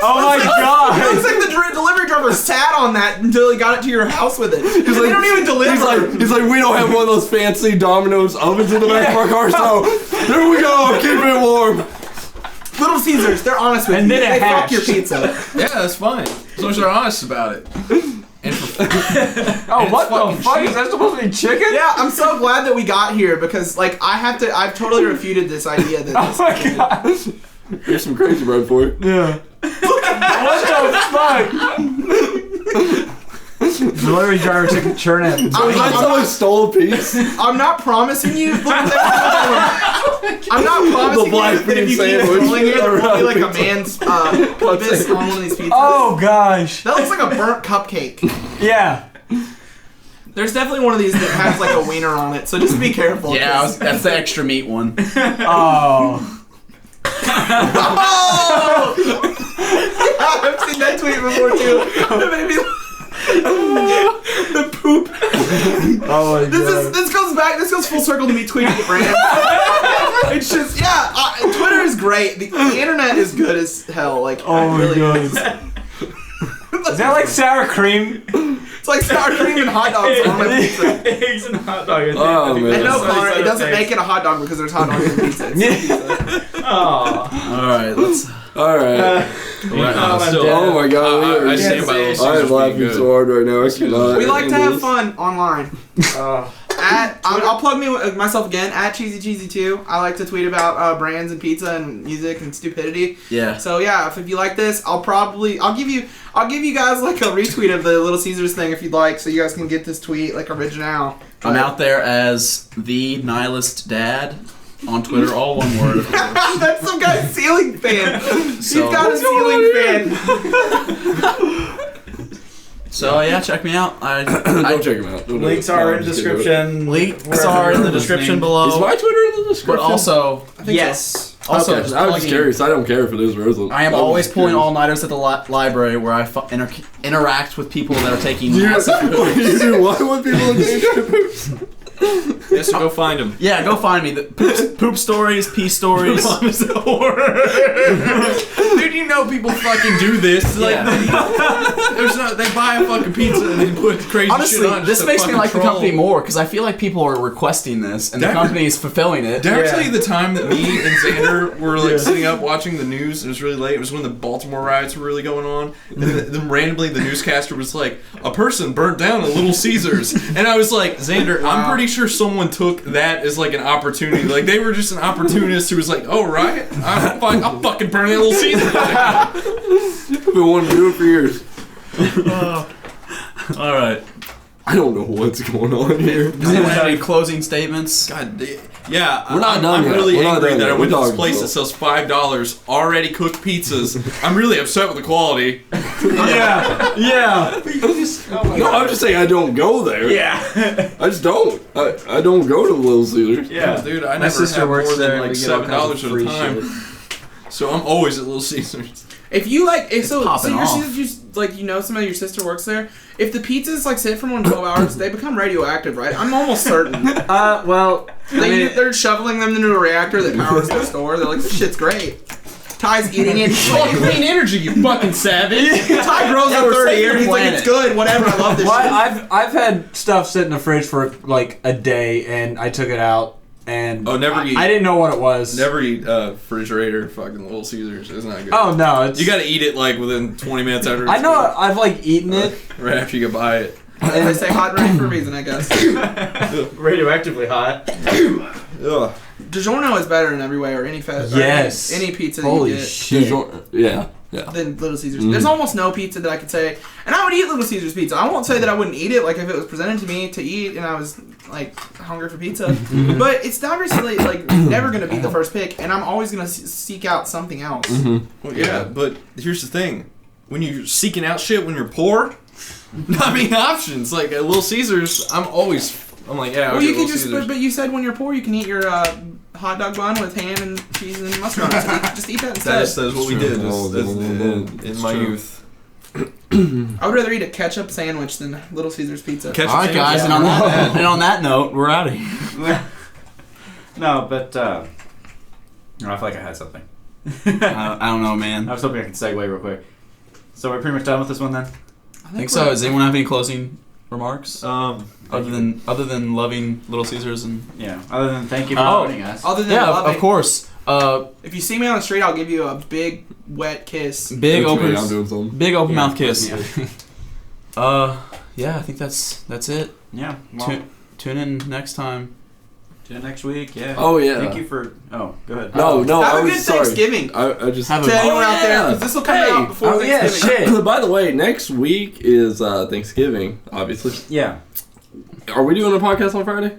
Oh my It god. looks like the delivery driver sat on that until he got it to your house with it. He's like, they don't even deliver. He's like, we don't have one of those fancy Domino's ovens in the back of our car, so here we go, keep it warm. Little Caesars, they're honest with And you. then a They fuck hash. your pizza. yeah, that's fine. As long as they're honest about it. And for, Oh, what the fucking fuck? cheap. Is that supposed to be chicken? Yeah, I'm so glad that we got here because, like, I've totally refuted this idea that this Oh my god. Here's some crazy bread for you. Yeah. What the fuck? Delivery driver took a churn in. Was that someone stole a piece? I'm not promising you. I'm not promising black you that if you bean keep sandwich. scrolling here, there will be like a man's penis on one of these pizzas. Oh gosh. That looks like a burnt cupcake. Yeah. There's definitely one of these that has like a wiener on it, so just be careful. Yeah, 'cause- that's the extra meat one. Oh. Oh! I've seen that tweet before too. It made me the poop. Oh my god. This goes full circle to me tweeting at Brand. It's just Twitter is great. The internet is good as hell. Like Oh my really god. is. Is that like sour cream? It's like sour cream and hot dogs on my pizza. Eggs and hot dog. Oh, man. And no, So Connor, it excited doesn't face. make it a hot dog because there's hot dogs in pizza. It's pizza. Oh. Alright, let's. Alright. Oh my god. I stand by Little I Caesars am being laughing good. so hard right now. I cannot. We like to have fun online. Oh. I'll plug myself again at CheesyCheesy2. I like to tweet about brands and pizza and music and stupidity. Yeah. So yeah, if you like this, I'll give you guys like a retweet of the Little Caesars thing if you'd like, so you guys can get this tweet like original. I'm out there as the nihilist dad on Twitter, all one word. Of course. That's some guy's ceiling fan. So- He's got a ceiling fan. So yeah, check me out. Don't check him out. Don't do Links it. are No, in I'm just kidding. description. Links are in the description below. Is my Twitter in the description? But also, Yes. also, Okay, just I was just plugging- curious. I don't care if it is or isn't. I am was always just pulling curious. all-nighters at the library where I interact with people that are taking You massive poops. you do what with people that take poops? Yes, so go find him. Yeah, go find me. The poop stories, pee stories. Dude, you know people fucking do this. Like, they buy a fucking pizza and they put crazy Honestly, shit on it this just to makes me fucking like the troll. company more because I feel like people are requesting this and the That- company is fulfilling it. Did I ever Yeah. tell you the time that me and Xander were like sitting up watching the news? It was really late. It was when the Baltimore riots were really going on. And then randomly the newscaster was like, "A person burnt down a Little Caesars," and I was like, "Xander, I'm pretty sure someone took that as like an opportunity. Like they were just an opportunist who was like, "Oh right, I'll fucking burn that Little Caesar." I've been wanting to do it for years. All right. I don't know what's going on here. Does anyone have any closing statements? God damn. Yeah, We're not done I'm yet. really We're not angry done that yet. I went to We're this talking place still. that sells $5 already cooked pizzas. I'm really upset with the quality. Yeah. Yeah. No, I'm just saying I don't go there. Yeah. I just don't. I don't go to Little Caesars. Yeah. Dude, I My never sister have works more there. than And like we get all $7 kinds of at a free time. shit. So I'm always at Little Caesars. If you like, if so popping your off. sister just like you know some of your sister works there. If the pizzas like sit for more than 12 hours, they become radioactive, right? I'm almost certain. Well, I mean, They're shoveling them into a reactor that powers their store. They're like, this shit's great. Ty's eating it. Oh, clean energy, you fucking savage. Ty grows up 30 years. He's like, it's good, whatever. I love this shit. I've had stuff sit in the fridge for like a day, and I took it out, and Never eat. I didn't know what it was. Never eat refrigerator fucking Little Caesars. It's not good. Oh no, it's, You got to eat it like within 20 minutes after. I It's know cooked. I've like eaten it. Right after you go buy it. And they say hot and ready for a reason, I guess. Radioactively hot. Ugh. DiGiorno is better in every way, or any fast. Yes. Any pizza that Holy you get. shit! Yeah. Than Little Caesars. There's almost no pizza that I could say, and I would eat Little Caesars pizza. I won't say that I wouldn't eat it, like if it was presented to me to eat and I was like hungry for pizza. But it's obviously like never gonna be the first pick, and I'm always gonna seek out something else. Well, yeah, but here's the thing: when you're seeking out shit when you're poor, not many options. Like at Little Caesars, I'm like, yeah. I'll Well, get you can Little just, Caesars. but you said when you're poor, you can eat your hot dog bun with ham and cheese and mustard on it. Just eat that instead. That is what we did in my true. youth. I would rather eat a ketchup sandwich than Little Caesars pizza. Ketchup All right, sandwich. guys, and on that note, we're out of here. No, but I feel like I had something. I don't know, man. I was hoping I could segue real quick. So we're pretty much done with this one then. I think so. Does anyone have any closing remarks? Um, Other than loving Little Caesars and yeah. Other than thank you for Oh. joining us. Other than yeah, loving, of course. if you see me on the street, I'll give you a big wet kiss. Big That's open, right, I'm doing something. big open Yeah. mouth kiss. Yeah. Yeah, I think that's it. Yeah. Well, Tune in next time. to next week. Yeah. Oh yeah. Thank you for. Oh, go ahead. No, Have I a was good sorry. Thanksgiving. I just Have To a anyone out there, yeah. because this will come Hey. out before Oh yeah, Thanksgiving. shit. By the way, next week is Thanksgiving, obviously. Yeah. Are we doing a podcast on Friday?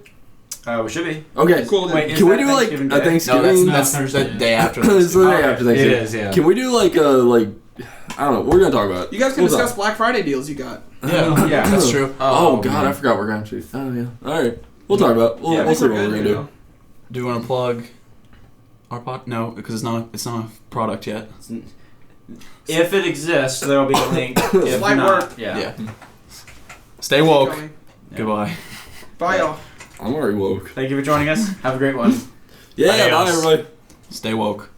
We should be. Okay. Cool. Wait, is Can we that do like Thanksgiving a Day? Thanksgiving? No, that's the day after. It's the day Okay. after Thanksgiving. It is, yeah. Can we do like a I don't know. We're gonna talk about it. You guys can We'll discuss talk. Black Friday deals you got. Yeah, Yeah. that's true. Oh, God, man. I forgot we're going to. Oh yeah. All right. We'll talk about. We'll, Yeah, I we'll think see we're what we're good, gonna you do. know. Do you want to plug our pod? No, because it's not a product yet. If it exists, there will be a link. If Slight not, work. yeah. Stay woke. Coming. Yeah. Goodbye. Bye, y'all. I'm already woke. Thank you for joining us. Have a great one. Yeah. Bye, Adios. everybody. Stay woke.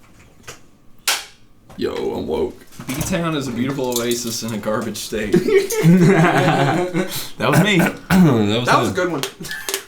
Yo, I'm woke. B-Town is a beautiful oasis in a garbage state. That was me. that That was a good one.